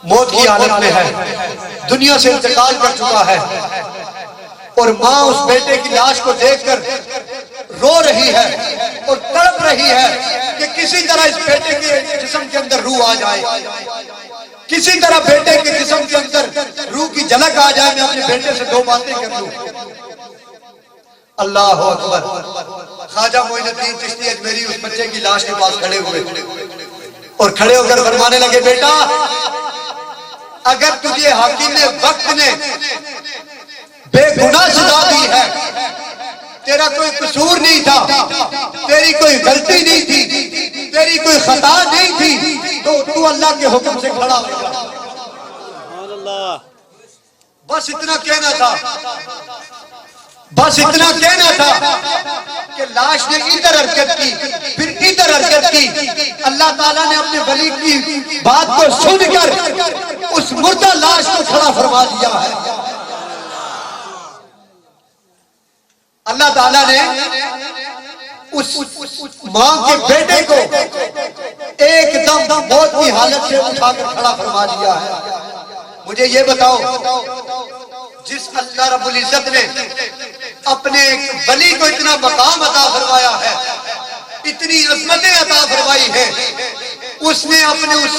موت کی حالت میں ہے, دنیا سے انتقال کر چکا ہے, اور ماں اس بیٹے کی لاش کو دیکھ کر رو رہی ہے اور تڑپ رہی ہے کہ کسی طرح اس بیٹے کے جسم کے اندر روح آ جائے, کسی طرح بیٹے کے جسم کے اندر روح کی جھلک آ جائے, میں اپنے بیٹے سے دو باتیں کر لوں. اللہ اکبر. خواجہ معین الدین چشتی اجمیری اس بچے کی لاش کے پاس کھڑے ہوئے اور کھڑے ہو کر فرمانے لگے, بیٹا اگر تجھے حاکم وقت نے بے گناہ سزا دی ہے, تیرا کوئی قصور نہیں تھا, تیری کوئی غلطی نہیں تھی, تیری کوئی خطا نہیں تھی, تو اللہ کے حکم سے کھڑا ہو جا. بس اتنا کہنا تھا, بس اتنا کہنا تھا کہ لاش نے ادھر حرکت کی, پھر ادھر حرکت کی. اللہ تعالیٰ نے اپنے ولی کی بات کو سن کر اس مردہ لاش کو کھڑا فرما دیا ہے. اللہ تعالیٰ نے اس ماں کے بیٹے کو ایک دم موت کی حالت سے اٹھا کر کھڑا فرما دیا ہے. مجھے یہ بتاؤ, جس اللہ رب العزت نے اپنے ولی کو اتنا مقام عطا فرمایا ہے, اتنی عظمتیں عطا فرمائی ہیں, اس نے اپنے اس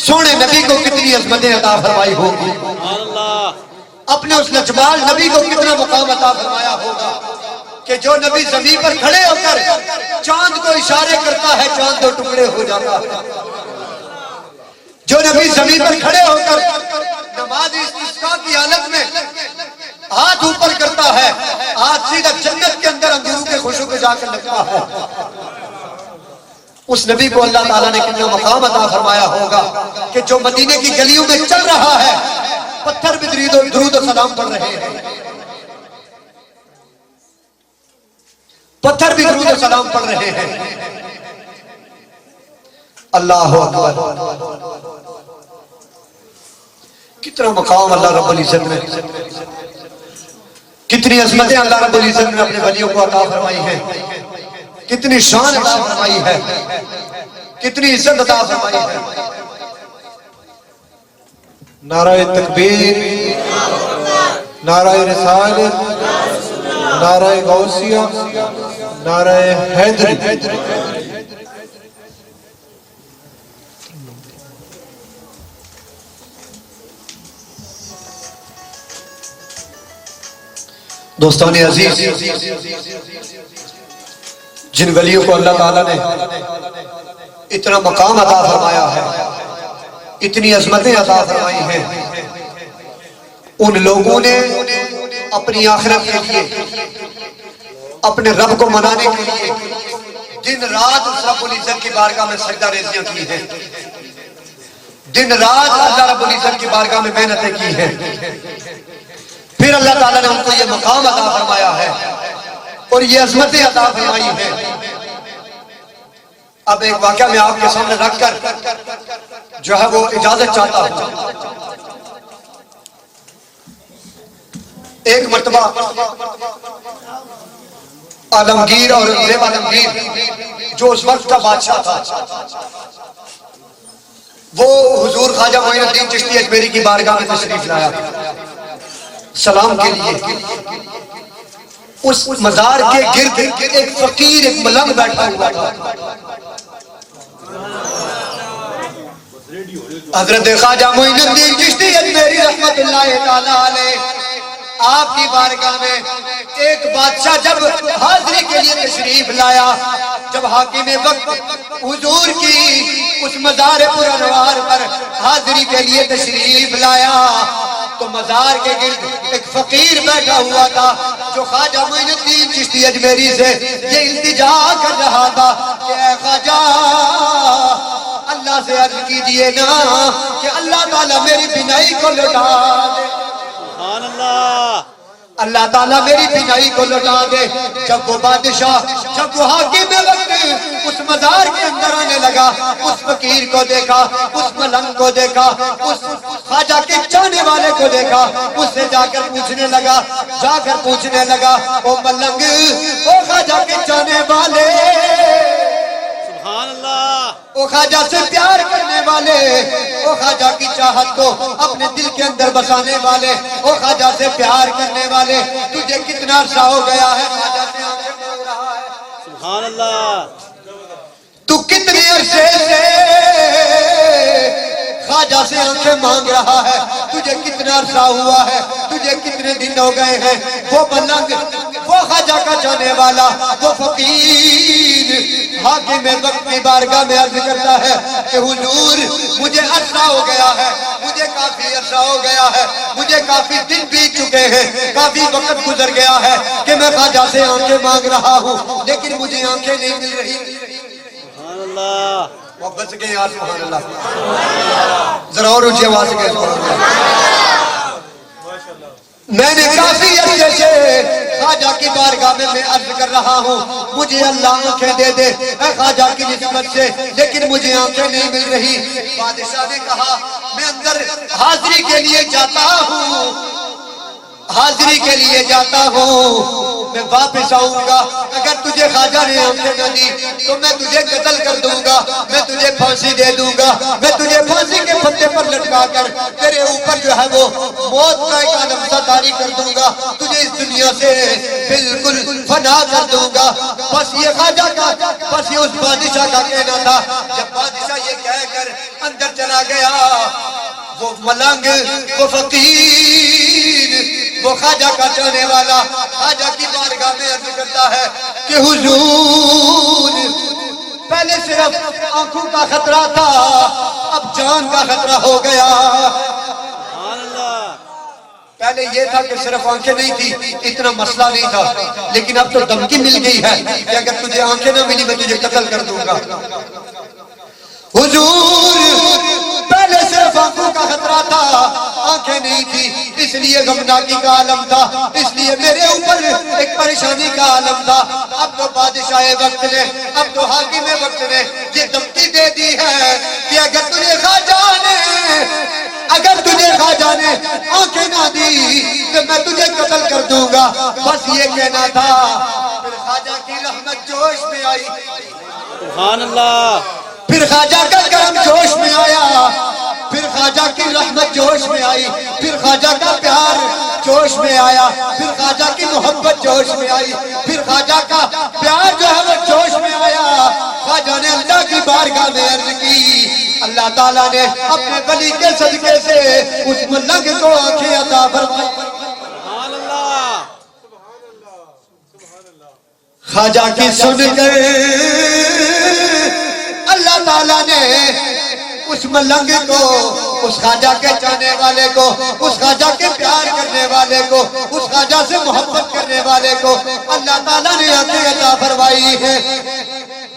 سونے نبی کو کتنی عظمتیں عطا فرمائی ہوگی, اپنے اس لجپال نبی کو کتنا مقام عطا فرمایا ہوگا کہ جو نبی زمین پر کھڑے ہو کر چاند کو اشارے کرتا ہے, چاند دو ٹکڑے ہو جاتا ہے. جو نبی زمین پر کھڑے ہو کر نماز استسقاء کی حالت میں ہاتھ اوپر کرتا ہے, ہاتھ سیدھا جنت کے اندر اندروں کے خوشبو پہ جا کر لگتا ہے. اس نبی کو اللہ تعالیٰ نے کتنا مقام عطا فرمایا ہوگا کہ جو مدینے کی گلیوں میں چل رہا ہے, پتھر بھی درود و سلام پڑھ رہے ہیں, پتھر بھی درود و سلام پڑھ رہے ہیں. اللہ اکبر. کتنا مقام اللہ رب العزت نے, کتنی عظمتیں اللہ رب العزت نے اپنے ولیوں کو عطا فرمائی ہیں, کتنی شان عطا فرمائی ہے, کتنی عزت عطا فرمائی ہے. نعرہ تکبیر, نعرہ رسالت, نعرہ غوثیہ, نعرہ حیدری. دوستان عزیز, جن ولیوں کو اللہ تعالیٰ نے اتنا مقام عطا فرمایا ہے, اتنی عظمتیں عطا فرمائی ہیں, ان لوگوں نے اپنی آخرت کے لیے, اپنے رب کو منانے کے لیے دن رات اس رب العزت کی بارگاہ میں سجدہ ریزیاں کی ہیں, دن رات اللہ رب العزت کی بارگاہ میں محنتیں کی ہیں. پھر اللہ تعالیٰ نے ان کو یہ مقام عطا فرمایا ہے اور یہ عظمتیں عطا فرمائی ہیں. اب ایک واقعہ میں آپ کے سامنے رکھ کر جو ہے وہ اجازت چاہتا ہوں. ایک مرتبہ عالمگیر اور غیب عالمگیر جو اس وقت کا بادشاہ تھا, وہ حضور خواجہ معین الدین چشتی اجمیری کی بارگاہ میں تشریف لایا. سلام کے لیے اس مزار کے گرد ایک فقیر ایک ملنگ بیٹھا ہوا تھا. حضرت خواجہ معین الدین چشتی اجمیری رحمت اللہ تعالیٰ علیہ آپ کی بارگاہ میں ایک بادشاہ جب حاضری کے لیے تشریف لایا, جب حاکم وقت حضور کی اس مزار پرانوار پر حاضری کے لیے تشریف لایا تو مزار کے گرد ایک فقیر بیٹھا ہوا تھا جو خواجہ معین الدین چشتی اجمیری سے یہ التجا کر رہا تھا کہ اے خواجہ اللہ سے عرض کیجئے نا کہ اللہ تعالیٰ میری بینائی کو لوٹا دے. سبحان اللہ. اللہ تعالیٰ میری بینائی کو لوٹا دے. جب وہ بادشاہ, جب وہ حاکم وقت اس مزار کے اندر آنے لگا, اس فقیر کو دیکھا, اس ملنگ کو دیکھا, اس خواجہ کے چاہنے والے کو دیکھا, اس سے جا کر پوچھنے لگا او ملنگ, او خواجہ کے چاہنے والے, سبحان اللہ. او خواجہ سے پیار کرنے والے, او خواجہ کی چاہت کو اپنے دل کے اندر بسانے والے, او خواجہ سے پیار کرنے والے, تجھے کتنا عرصہ ہو گیا ہے خواجہ سے آنکھیں مانگ رہا ہے؟ سبحان اللہ. تو کتنے عرصے سے خواجہ سے آنکھیں مانگ رہا ہے؟ تجھے کتنا عرصہ ہوا ہے؟ تجھے کتنے دن ہو گئے ہیں؟ وہ ملنگ, وہ خواجہ کا جانے والا, وہ فقیر حاکم وقت کی بارگاہ میں عرض کرتا ہے کہ حضور مجھے عرصہ ہو گیا ہے, مجھے کافی عرصہ ہو گیا ہے, مجھے کافی دن بیت چکے ہیں, کافی وقت گزر گیا ہے کہ میں خواجہ سے آنکھیں مانگ رہا ہوں لیکن مجھے آنکھیں نہیں مل رہی. سبحان اللہ. وہ بچ گئے یار, سبحان اللہ. ذرا اور اونچی آواز سے کہہ سبحان اللہ. میں نے کافی عرصے سے خواجہ کی بارگاہ میں عرض کر رہا ہوں مجھے اللہ آنکھیں دے دے اے خواجہ کی نسبت سے, لیکن مجھے آنکھیں نہیں مل رہی. بادشاہ نے کہا میں اندر حاضری کے لیے جاتا ہوں, میں واپس آؤں گا, اگر تجھے خواجہ نے آنکھیں نہ دی تو میں تجھے قتل کر دوں گا, میں تجھے پھانسی دے دوں گا, میں تجھے پھانسی کے پھندے پر لٹکا کر تیرے اوپر جو ہے وہ موت کا ایک عالم سا طاری کر دوں گا, تجھے اس دنیا سے بالکل فنا کر دوں گا. بس یہ خواجہ کا, بس یہ اس بادشاہ کا کہنا تھا. جب بادشاہ یہ کہہ کر اندر چلا گیا, وہ ملنگ, وہ فقیر, وہ خواجہ کا چاہنے والا خواجہ کی بارگاہ میں عرض کرتا ہے کہ حضور پہلے صرف آنکھوں کا خطرہ تھا, اب جان کا خطرہ ہو گیا. سبحان اللہ. پہلے یہ تھا کہ صرف آنکھیں نہیں تھی, اتنا مسئلہ نہیں تھا, لیکن اب تو دھمکی مل گئی ہے کہ اگر تجھے آنکھیں نہ ملی میں تجھے قتل کر دوں گا. حضور پہلے صرف آنکھوں کا خطرہ تھا, آنکھیں نہیں تھی, اس لیے غمناکی کا عالم تھا, اس لیے میرے اوپر ایک پریشانی کا عالم تھا. اب تو بادشاہ وقت نے, اب تو حاکم وقت نے یہ دھمکی دے دی ہے کہ اگر تجھے خواجہ نے آنکھیں نہ دی تو میں تجھے قتل کر دوں گا. بس یہ کہنا تھا. پھر خواجہ کی رحمت جوش میں آئی, سبحان اللہ. پھر خواجہ کا کرم جوش میں آیا, پھر خواجہ کی رحمت جوش میں آئی, پھر خواجہ کا پیار جوش میں آیا, پھر خواجہ کی محبت جوش میں آئی, پھر خواجہ کا پیار جو ہے وہ جوش میں آیا. خواجہ نے اللہ کی بارگاہ میں عرض کی, اللہ تعالیٰ نے اپنے ولی کے صدقے سے اس ملنگ کو آنکھیں عطا فرمائی. سبحان اللہ. خواجہ کی سن کر اللہ تعالیٰ نے اس ملنگ کو, اس خواجہ کے چاہنے والے کو, اس خواجہ کے پیار کرنے والے کو, اس خواجہ سے محبت کرنے والے کو اللہ تعالیٰ نے آنکھیں عطا فرمائی ہے.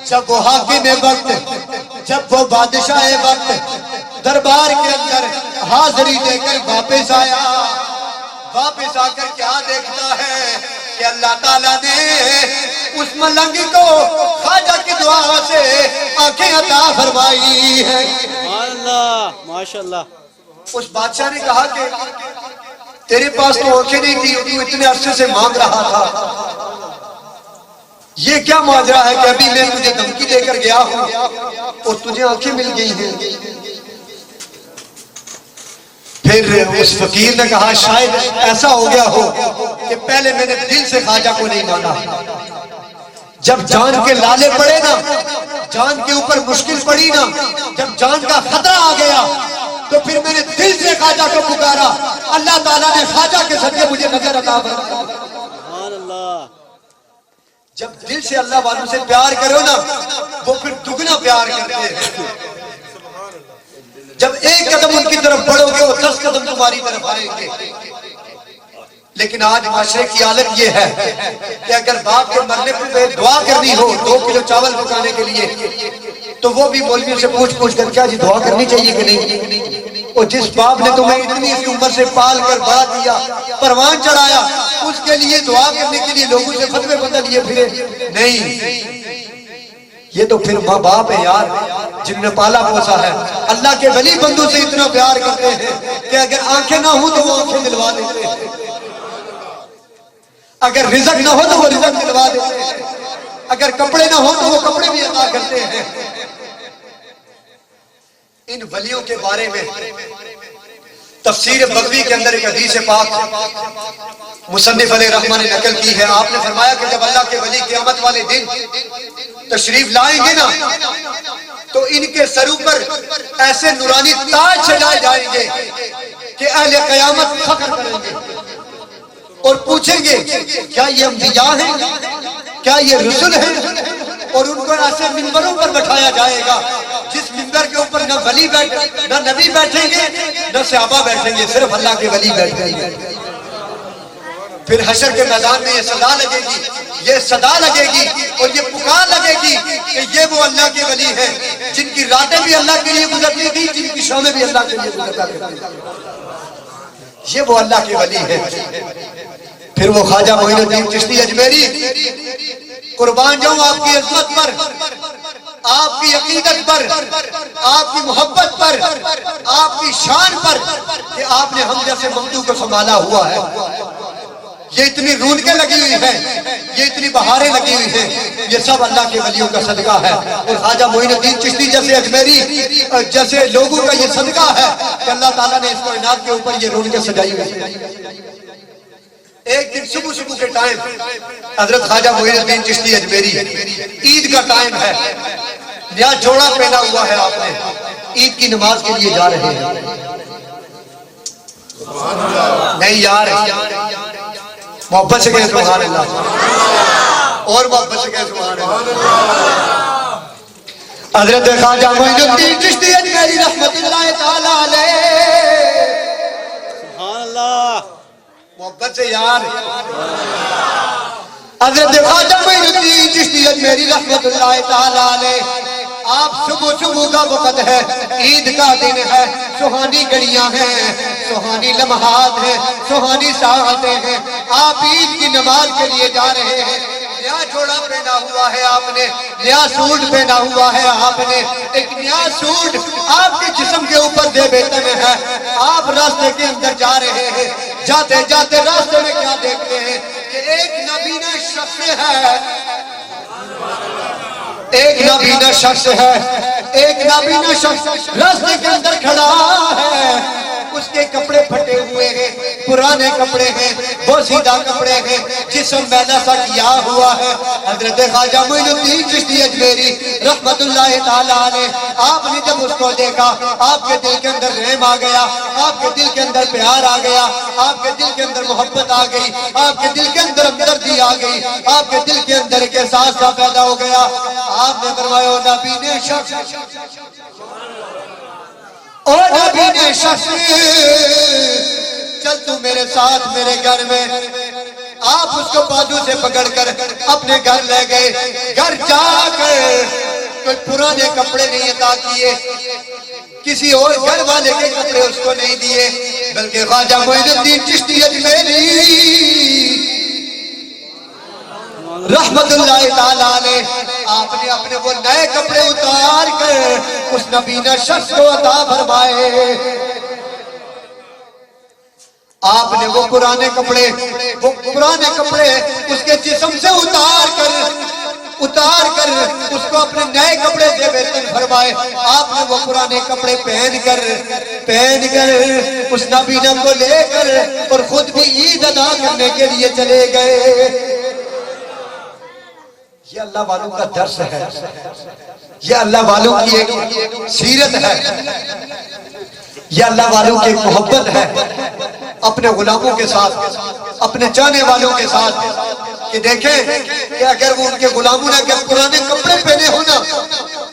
جب وہ حاکم وقت, جب وہ بادشاہ وقت دربار کے اندر حاضری دے کر واپس آیا, واپس آ کر کیا دیکھتا ہے کہ اللہ تعالیٰ نے اس ملنگ کو خواجہ کی دعا سے آنکھیں عطا فرمائی ہے. سبحان اللہ. ماشاءاللہ. اس بادشاہ نے کہا کہ تیرے پاس تو آنکھیں نہیں تھی, تو اتنے عرصے سے مانگ رہا تھا, یہ کیا ماجرا ہے کہ ابھی میں تجھے دھمکی دے کر گیا ہوں اور تجھے آنکھیں مل گئی ہیں. پھر اس فقیر نے کہا شاید ایسا ہو گیا ہو کہ پہلے میں نے دل سے خواجہ کو نہیں مانا، جب جان کے لالے پڑے نا، جان کے اوپر مشکل پڑی نا، جب جان کا خطرہ آ گیا تو پھر میں نے دل سے خواجہ کو پکارا، اللہ تعالیٰ نے خواجہ کے صدقے مجھے نظر عطا فرمایا۔ جب دل سے اللہ والوں سے پیار کرو نا وہ پھر دگنا پیار کرتے ہیں۔ جب ایک قدم ان کی طرف بڑھو گے وہ 10 قدم تمہاری طرف آئیں گے۔ لیکن آج معاشرے کی حالت یہ ہے کہ اگر باپ کے مرنے پہ دعا کرنی ہو 2 کلو چاول پکانے کے لیے تو وہ بھی مولویوں سے پوچھ کر کیا جی دعا کرنی چاہیے کہ نہیں؟ اور جس باپ نے تمہیں اتنی سی عمر سے پال کر بڑا کیا، پروان چڑھایا، اس کے لیے دعا کرنے کے لیے لوگوں سے فتوے بدل لیے پھرے نہیں۔ یہ تو پھر ماں باپ ہے یار جن نے پالا پوسا ہے۔ اللہ کے ولی بندوں سے اتنا پیار کرتے ہیں کہ اگر آنکھیں نہ ہوں تو وہ آنکھیں دلوا دیتے ہیں، اگر رزق نہ ہو تو وہ رزق دلوا دیتے ہیں، اگر کپڑے نہ ہو تو وہ کپڑے بھی عطا کرتے ہیں۔ ان ولیوں کے بارے میں تفسیر بغوی کے اندر ایک حدیث پاک مصنف علیہ رحمہ نے نقل کی ہے۔ آپ نے فرمایا کہ جب اللہ کے ولی قیامت والے دن تشریف لائیں گے نا تو ان کے سروں پر ایسے نورانی تاج سجائے جائیں گے کہ اہل قیامت فخر کریں گے اور پوچھیں گے کیا یہ انبیاء ہیں، کیا یہ رسول ہیں؟ اور ان کو ایسے منبروں پر بٹھایا جائے گا جس منبر کے اوپر نہ ولی نہ نبی بیٹھیں گے نہ صحابہ بیٹھیں گے، صرف اللہ کے ولی بیٹھیں گے۔ پھر حشر کے میدان میں یہ صدا لگے گی، یہ صدا لگے گی اور یہ پکار لگے گی کہ یہ وہ اللہ کے ولی ہیں جن کی راتیں بھی اللہ کے لیے گزرتی تھی، جن کی شامیں بھی اللہ کے لیے گزرتا کرتی تھی۔ یہ وہ اللہ کے ولی ہیں۔ پھر وہ خواجہ معین الدین چشتی اجمیری، قربان جاؤں آپ کی عظمت پر، آپ کی عقیدت پر، آپ کی محبت پر، آپ کی شان پر کہ آپ نے ہم جیسے ممدو کو سنبھالا ہوا ہے۔ یہ اتنی رونقیں لگی ہوئی ہیں، یہ اتنی بہاریں لگی ہوئی ہیں، یہ سب اللہ کے ولیوں کا صدقہ ہے۔ اور خواجہ معین الدین چشتی جیسے اجمیری جیسے لوگوں کا یہ صدقہ ہے کہ اللہ تعالیٰ نے اس کائنات کے اوپر یہ رونقیں سجائی ہوئی ہیں۔ ایک دن صبح کے ٹائم حضرت خواجہ معین الدین چشتی اجمیری عید کا ٹائم ہے، نیا جوڑا پہنا ہوا ہے، آپ نے عید کی نماز کے لیے جا رہے ہیں۔ نہیں یار محبت سے کہیں سبحان اللہ، اور محبت سے کہیں سبحان اللہ۔ حضرت خواجہ معین الدین چشتی اجمیری رحمت اللہ تعالی علیہ، سبحان اللہ، محبت سے یار۔ حضرت خواجہ معین الدین چشتی اجمیری رحمت اللہ تعالی علیہ، آپ صبح کا وقت ہے، عید کا دن ہے، سہانی گھڑیاں ہیں، سہانی لمحات ہیں، سہانی ساعتیں ہیں، آپ عید کی نماز کے لیے جا رہے ہیں۔ نیا جوڑا پہنا ہوا ہے آپ نے، نیا سوٹ پہنا ہوا ہے آپ نے، ایک نیا سوٹ آپ کے جسم کے اوپر دے بیتن ہے۔ آپ راستے کے اندر جا رہے ہیں، جاتے جاتے راستے میں کیا دیکھتے ہیں کہ ایک نابینا شخص ہے، ایک نابینا شخص ہے، ایک نابینا شخص راستے کے اندر کھڑا ہے، اس کے کپڑے پھٹے ہوئے ہیں، پرانے کپڑے ہیں، بوسیدہ کپڑے ہیں، جسم میلا سا کیا ہوا ہے۔ حضرت خواجہ معین الدین چشتی اجمیری رحمت اللہ تعالیٰ علیہ، آپ نے جب اس کو دیکھا آپ کے دل کے اندر رحم آ گیا، آپ کے دل کے اندر پیار آ گیا، آپ کے دل کے اندر محبت آ گئی، آپ کے دل کے اندر ہمدردی آ گئی، آپ کے دل کے اندر ایک احساس کا پیدا ہو گیا۔ آپ نے فرمایا نبی نے شخص اور نبی نے شخص چل تو میرے ساتھ میرے گھر میں۔ آپ اس کو بازو سے پکڑ کر اپنے گھر لے گئے، گھر جا کر کوئی پرانے کپڑے نہیں عطا کیے، کسی اور گھر والے کے کپڑے اس کو نہیں دیے، بلکہ خواجہ معین الدین چشتی اجمیری رحمت اللہ تعالیٰ علیہ، آپ نے اپنے وہ نئے کپڑے اتار کر اس نبینا شخص کو عطا فرمائے۔ آپ نے وہ پرانے کپڑے اس کے جسم سے اتار کر اتار کر اس کو اپنے نئے کپڑے سے بہتر فرمائے. آپ نے وہ پرانے کپڑے پہن کر اس نابینا کو لے کر اور خود بھی عید ادا کرنے کے لیے چلے گئے. یہ اللہ والوں کا درس ہے, یہ اللہ والوں کی ایک سیرت ہے, یہ اللہ والوں کی ایک محبت ہے اپنے غلاموں کے ساتھ, اپنے چاہنے والوں کے ساتھ. کہ دیکھیں کہ اگر وہ ان کے غلاموں نے اگر پرانے کپڑے پہنے ہو نا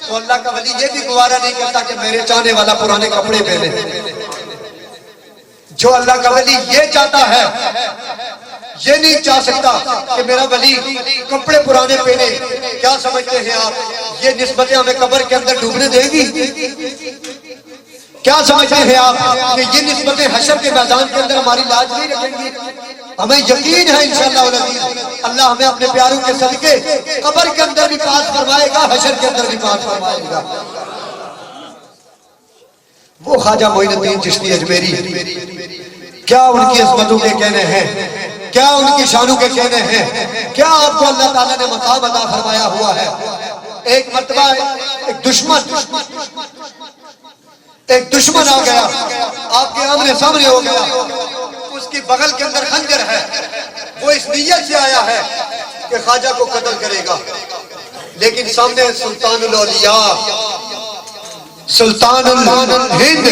تو اللہ کا ولی یہ بھی گوارا نہیں کرتا کہ میرے چاہنے والا پرانے کپڑے پہنے. جو اللہ کا ولی یہ چاہتا ہے, یہ نہیں چاہ سکتا کہ میرا ولی کپڑے پرانے پہنے. کیا سمجھتے ہیں آپ, یہ نسبتیں ہمیں قبر کے اندر ڈوبنے دے گی؟ کیا سمجھتے ہیں آپ کہ یہ نسبتیں حشر کے میدان کے اندر ہماری لاج نہیں رکھیں گی؟ ہمیں یقین ہے انشاءاللہ العزیز اللہ ہمیں اپنے پیاروں کے صدقے قبر کے اندر بھی پاس فرمائے گا, حشر کے اندر بھی پاس فرمائے گا. وہ خواجہ معین الدین چشتی اجمیری, کیا ان کی عظمتوں کے کہنے ہیں, کیا ان کی شانوں کے کہنے ہیں, کیا آپ کو اللہ تعالیٰ نے مقام عطا فرمایا ہوا ہے. ایک مرتبہ ایک دشمن آ گیا, آپ کے آمنے سامنے ہو گیا, اس کی بغل کے اندر خنجر ہے, وہ اس نیت سے آیا ہے کہ خواجہ کو قتل کرے گا, لیکن سامنے سلطان الاولیاء, سلطان الہند,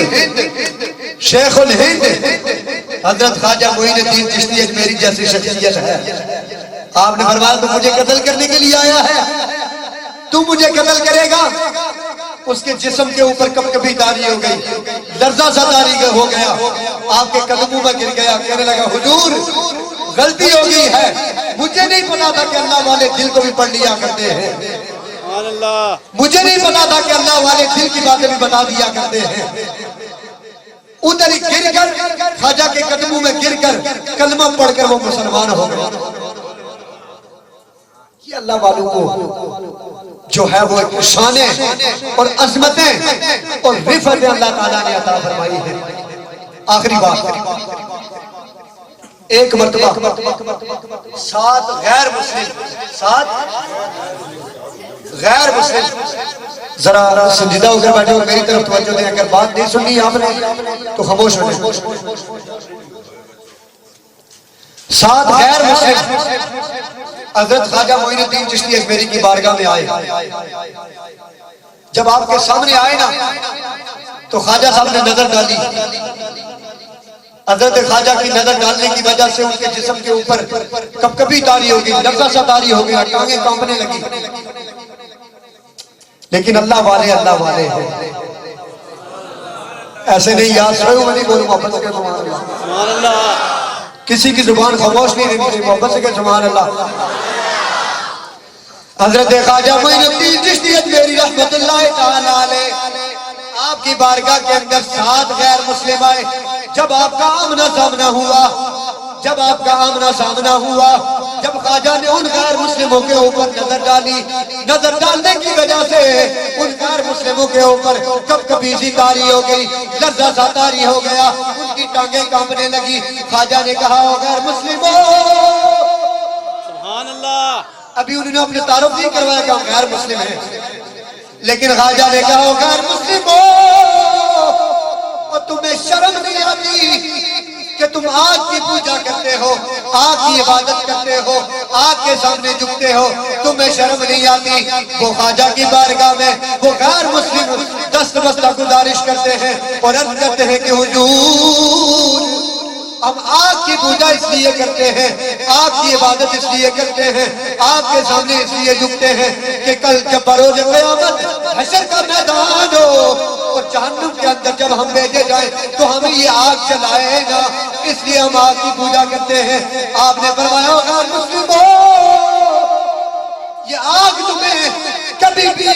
شیخ الہند حضرت خواجہ معین الدین چشتی اجمیری جیسی شخصیت ہے. آپ نے فرمایا تو مجھے قتل کرنے کے لیے آیا ہے, تو مجھے قتل کرے گا. اس کے جسم کے اوپر کب کبھی داری ہو گئی, لرزہ سا داری ہو گیا, آپ کے قدموں میں گر گیا, کہنے لگا حضور غلطی ہو گئی ہے, مجھے نہیں پتا تھا کہ اللہ والے دل کو بھی پڑھ لیا کرتے ہیں, مجھے نہیں پتا تھا کہ اللہ والے دل کی باتیں بھی بتا دیا کرتے ہیں. ادھر ہی گر کر خواجہ کے قدموں میں گر کر کلمہ پڑھ کر وہ مسلمان ہو گیا. یہ اللہ والوں کو جو ہے وہ ایک شانیں اور عظمتیں اور رفعتیں اللہ تعالیٰ نے عطا فرمائی ہے. آخری بات, ایک مرتبہ 7 غیر مسلم ذرا سنجیدہ ہو کر بیٹھے ہو, میری طرف توجہ دیں, اگر بات نہیں سننی آپ نے تو خاموش ہو جائیں. 7 غیر مسلم حضرت خواجہ معین الدین چشتی اجمیری کی بارگاہ میں آئے. جب آپ کے سامنے آئے نا تو خواجہ صاحب نے نظر ڈالی. حضرت خواجہ کی نظر ڈالنے کی وجہ سے ان کے جسم کے اوپر کب کبھی تاری ہو گئی, لرزہ سا تاری ہو گیا, ٹانگیں کانپنے لگی. لیکن اللہ والے ہیں, ایسے نہیں یاد سوئے میں نہیں بولوں, محبت سے کہ سبحان اللہ. کسی کی زبان خاموش نہیں رہنی چاہیے, محبت سے کہ سبحان اللہ. حضرت خواجہ معین الدین چشتی اجمیری رحمت اللہ تعالیٰ علیہ, آپ کی بارگاہ کے اندر 7 غیر مسلم آئے. جب آپ کا آمنا سامنا ہوا, جب خواجہ نے ان غیر مسلموں کے اوپر نظر ڈالی, نظر ڈالنے کی وجہ سے ان غیر مسلموں کے اوپر کب کبھی سی تاری ہو گئی, لرزہ سا تاری ہو گیا, ان کی ٹانگیں کانپنے لگی. خواجہ نے کہا غیر مسلموں, سبحان اللہ. ابھی انہوں نے اپنے تعارف نہیں کروایا کہ ہم غیر مسلم ہیں, لیکن خواجہ نے کہا غیر مسلموں, اور تمہیں شرم نہیں آتی کہ تم آگ کی پوجا کرتے ہو, آگ کی عبادت کرتے ہو, آگ کے سامنے جھکتے ہو, تمہیں شرم نہیں آتی. وہ خواجہ کی بارگاہ میں وہ غیر مسلم دست بستہ گزارش کرتے ہیں اور عرض کرتے ہیں کہ حضور ہم آگ کی پوجا اس لیے کرتے ہیں, آگ کی عبادت اس لیے کرتے ہیں, آگ کے سامنے اس لیے جھکتے ہیں کہ کل جب بروز قیامت حشر کا میدان ہو اور جہنم کے اندر جب ہم بھیجے جائیں تو ہمیں یہ آگ جلائے گا, اس لیے ہم آگ کی پوجا کرتے ہیں. آپ نے فرمایا غیر مسلموں, یہ آگ تمہیں کبھی بھی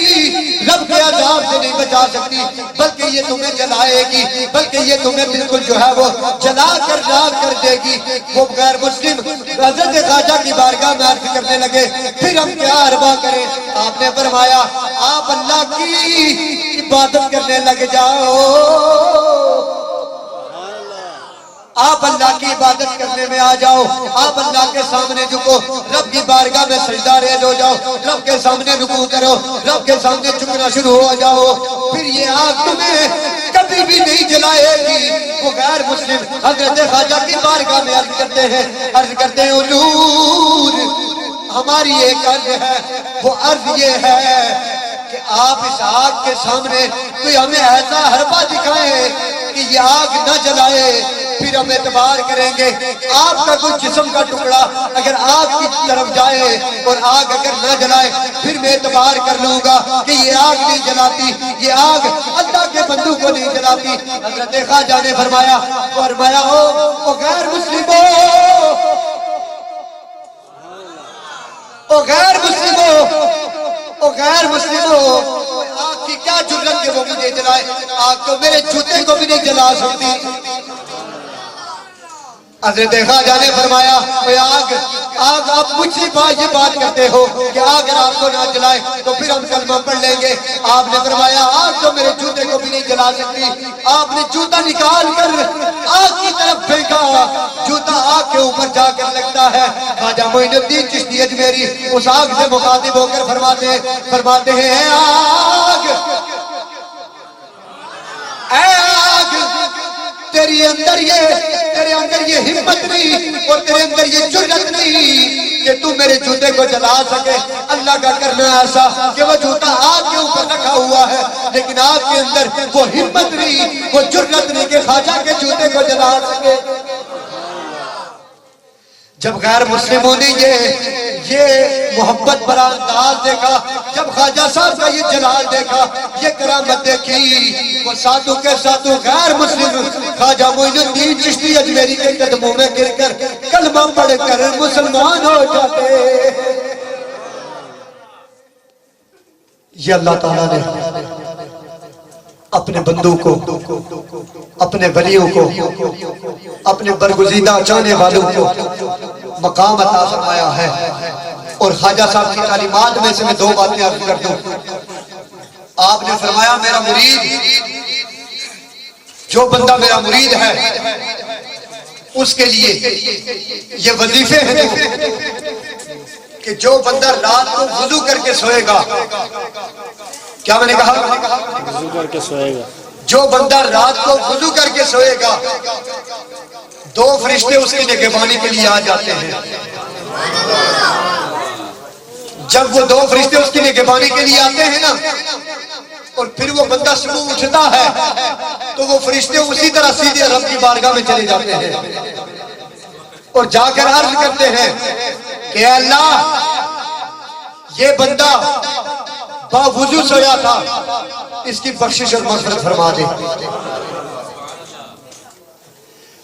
رب کے عذاب سے نہیں بچا سکتی, بلکہ یہ تمہیں جلائے گی, بلکہ یہ تمہیں بالکل جو ہے وہ جلا کر راکھ کر دے گی. وہ غیر مسلم حضرت خواجہ کی بارگاہ میں عرض کرنے لگے پھر ہم کیا اربا کریں. آپ نے فرمایا آپ اللہ کی عبادت کرنے لگ جاؤ. آپ اللہ کی عبادت کرنے میں آ جاؤ، آپ اللہ کے سامنے جھکو، رب کی بارگاہ میں سجدہ ریز ہو جاؤ، رب کے سامنے رکوع کرو، رب کے سامنے جھکنا شروع ہو جاؤ، پھر یہ آگ تمہیں کبھی بھی نہیں جلائے گی۔ وہ غیر مسلم حضرت خواجہ کی بارگاہ میں عرض کرتے ہیں حضور ہماری ایک عرض ہے، وہ عرض یہ ہے کہ آپ اس آگ کے سامنے کوئی ہمیں ایسا حربہ دکھائیں کہ یہ آگ نہ جلائے، پھر ہم اعتبار کریں گے۔ آپ کا کوئی جسم کا ٹکڑا اگر آگ کی طرف جائے اور آگ اگر نہ جلائے، پھر میں اعتبار کر لوں گا کہ یہ آگ نہیں جلاتی، یہ آگ اللہ کے بندوں کو نہیں جلاتی۔ حضرت خواجہ نے فرمایا او غیر مسلموں، غیر مسلموں، آگ کی کیا جرت کہ وہ مجھے جلائے، آگ تو میرے جوتے کو بھی نہیں جلا سکتی۔ حضرت خواجہ نے فرمایا آگ آپ مجھ سے یہ بات کرتے ہو کہ آگ اگر آپ کو نہ جلائے تو پھر ہم کلمہ پڑھ لیں گے۔ آپ نے فرمایا آگ تو میرے جوتے کو بھی نہیں جلا سکتی۔ آپ نے جوتا نکال کر آگ کی طرف پھینکا، جوتا آگ کے اوپر جا کر لگتا ہے۔ خواجہ معین الدین چشتی اجمیری اس آگ سے مخاطب ہو کر فرماتے ہیں اے آگ، تیرے اندر یہ ہمت نہیں اور تیرے اندر یہ جرت نہیں کہ تم میرے جوتے کو جلا سکے۔ اللہ کا کرنا ایسا کہ وہ جوتا آگ کے اوپر رکھا ہوا ہے، لیکن آپ کے اندر وہ ہمت نہیں، وہ جرت نہیں کہ خواجہ کے جوتے کو جلا سکے۔ جب غیر مسلموں نے یہ محبت بھرا انداز دیکھا، جب خواجہ صاحب کا یہ جلال دیکھا، یہ کرامت دیکھی، وہ ساتھوں کے ساتھوں غیر مسلم خواجہ معین الدین چشتی اجمیری کے قدموں میں گر کر کلمہ پڑھ کر مسلمان ہو جاتے۔ یہ اللہ تعالیٰ نے اپنے بندوں کو، اپنے ولیوں کو، اپنے برگزیدہ چاہنے والوں کو مقام عطا فرمایا ہے۔ اور خواجہ صاحب کی تعلیمات میں سے میں دو باتیں عرض کر دوں۔ آپ نے فرمایا میرا مرید، جو بندہ میرا مرید ہے اس کے لیے یہ وظیفے ہیں کہ جو بندہ رات کو وضو کر کے سوئے گا، کیا میں نے کہا؟ وضو کر کے سوئے گا۔ جو بندہ رات کو وضو کر کے سوئے گا، دو فرشتے اس کی نگہبانی کے لیے آ جاتے ہیں۔ جب وہ دو فرشتے اس کی نگہبانی کے لیے آتے ہیں نا، اور پھر وہ بندہ صبح اٹھتا ہے تو وہ فرشتے اسی طرح سیدھے رب کی بارگاہ میں چلے جاتے ہیں اور جا کر عرض کرتے ہیں کہ اے اللہ، یہ بندہ باوضو سویا تھا، اس کی بخشش اور مغفرت فرما دے۔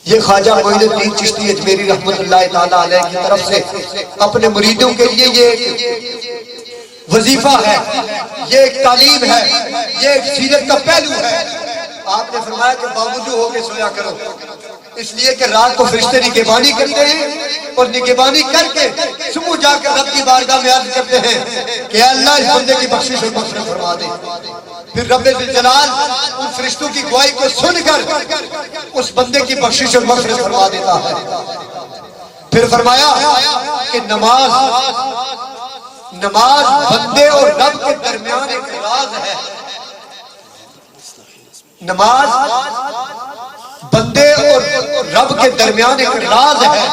یہ خواجہ معین الدین چشتی اجمیری رحمت اللہ تعالیٰ علیہ کی طرف سے اپنے مریدوں کے لیے یہ ایک وظیفہ ہے، یہ ایک تعلیم ہے، یہ ایک سیرت کا پہلو ہے۔ آپ نے فرمایا کہ باوضو ہو کے سویا کرو، اس لیے کہ رات کو فرشتے نگہبانی کرتے ہیں اور نگہبانی کر کے صبح جا کر رب کی بارگاہ میں عرض کرتے ہیں کہ اللہ اس بندے کی بخشش اور مغفرت فرما دے۔ پھر رب جلال ان فرشتوں کی گواہی کو سن کر اس بندے کی بخشش اور مغفرت فرما دیتا ہے۔ پھر فرمایا کہ نماز بندے اور رب کے درمیان ایک راز ہے۔ نماز بندے اور رب کے درمیان ایک راز ہے۔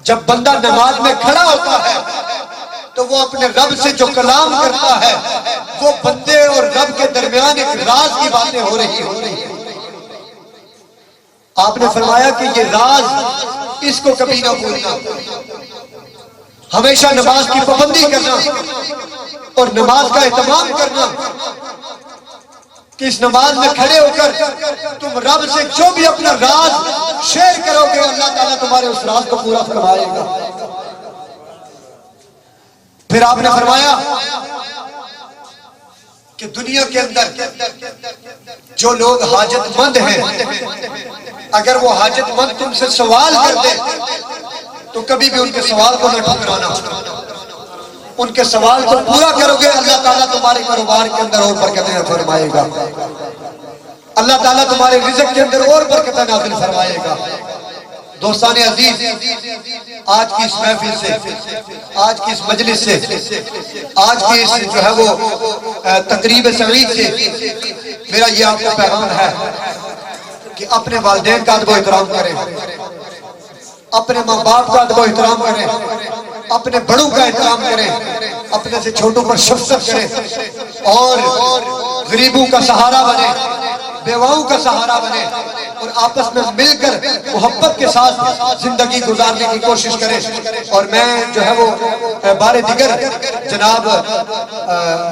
جب بندہ نماز میں کھڑا ہوتا ہے تو وہ اپنے رب سے جو کلام کرتا ہے وہ بندے اور رب کے درمیان ایک راز کی باتیں ہو رہی ہیں۔ آپ نے فرمایا کہ یہ راز اس کو کبھی نہ بھولنا، ہمیشہ نماز کی پابندی کرنا اور نماز کا اہتمام کرنا کہ اس نماز میں کھڑے ہو کر تم رب سے جو بھی اپنا راز شیئر کرو گے، اللہ تعالیٰ تمہارے اس راز کو پورا فرمائے گا۔ پھر آپ نے فرمایا کہ دنیا کے اندر جو لوگ حاجت مند ہیں، اگر وہ حاجت مند تم سے سوال کر دے تو کبھی بھی ان کے سوال کو نہ ٹھکرانا، ان کے سوال کو پورا کرو گے، اللہ تعالیٰ تمہارے کاروبار کے اندر اور برکتیں فرمائے گا۔ اللہ تعالیٰ تمہارے رزق کے اندر اور برکتیں نازل فرمائے گا۔ دوستان عزیز، آج کی اس محفل سے، آج کی اس مجلس سے، آج کی اس جو ہے وہ تقریب سعید سے میرا یہ آپ کا پیغام ہے کہ اپنے والدین کا ادب و احترام کریں، اپنے ماں باپ کا ادب و احترام کریں، اپنے بڑوں کا احترام کریں، اپنے سے چھوٹوں پر شفقت کریں، اور غریبوں کا سہارا بنے، بیواؤں کا سہارا بنے، اور آپس میں مل کر محبت کے ساتھ زندگی گزارنے کی کوشش کریں۔ اور میں جو ہے وہ بار دیگر جناب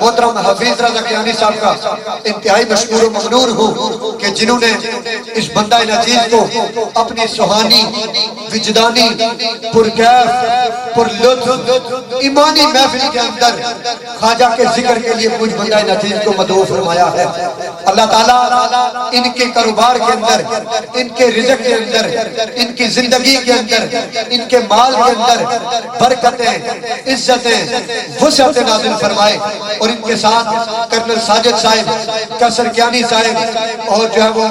محترم حفیظ رضا کیانی صاحب کا انتہائی مشکور و ممنون ہوں کہ جنہوں نے اس بندہ نچیز کو اپنی سہانی، وجدانی، پرکیف، پرلطف، ایمانی محفل کے اندر خواجہ کے ذکر کے لیے مجھ بندہ نچیز کو مدعو فرمایا ہے۔ اللہ تعالیٰ ان کے کاروبار کے اندر، ان کے رزق کے اندر، ان کی زندگی کے اندر، ان کے مال کے اندر برکتیں، عزتیں، وسعتیں نازل فرمائے، اور ان کے ساتھ کرنل ساجد صاحب، کسر کیانی صاحب، اور جو ہے وہ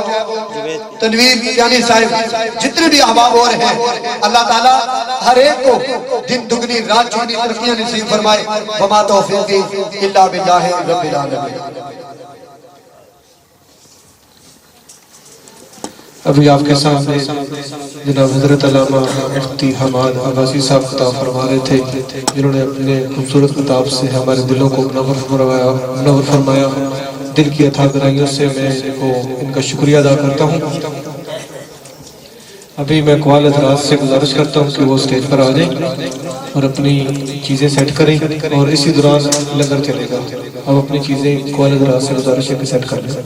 تنویر کیانی صاحب، جتنے بھی احباب اور ہیں، اللہ تعالیٰ ہر ایک کو دن دگنی رات چگنی ترقیاں نصیب فرمائے۔ وما توفیقی الا باللہ رب العالمین۔ ابھی آپ کے سامنے جناب حضرت علامہ مفتی حماد عباسی صاحب خطاب فرما رہے تھے، جنہوں نے اپنے خوبصورت خطاب سے ہمارے دلوں کو منور فرمایا۔ دل کی عطا گرائیوں سے میں ان کا شکریہ ادا کرتا ہوں۔ ابھی میں اقوال حضرات سے گزارش کرتا ہوں کہ وہ اسٹیج پر آ جائیں اور اپنی چیزیں سیٹ کریں، اور اسی دوران لنگر چلے گا۔ اب اپنی چیزیں اقوال حضرات سے گزارش ہے کہ سیٹ کر لیں۔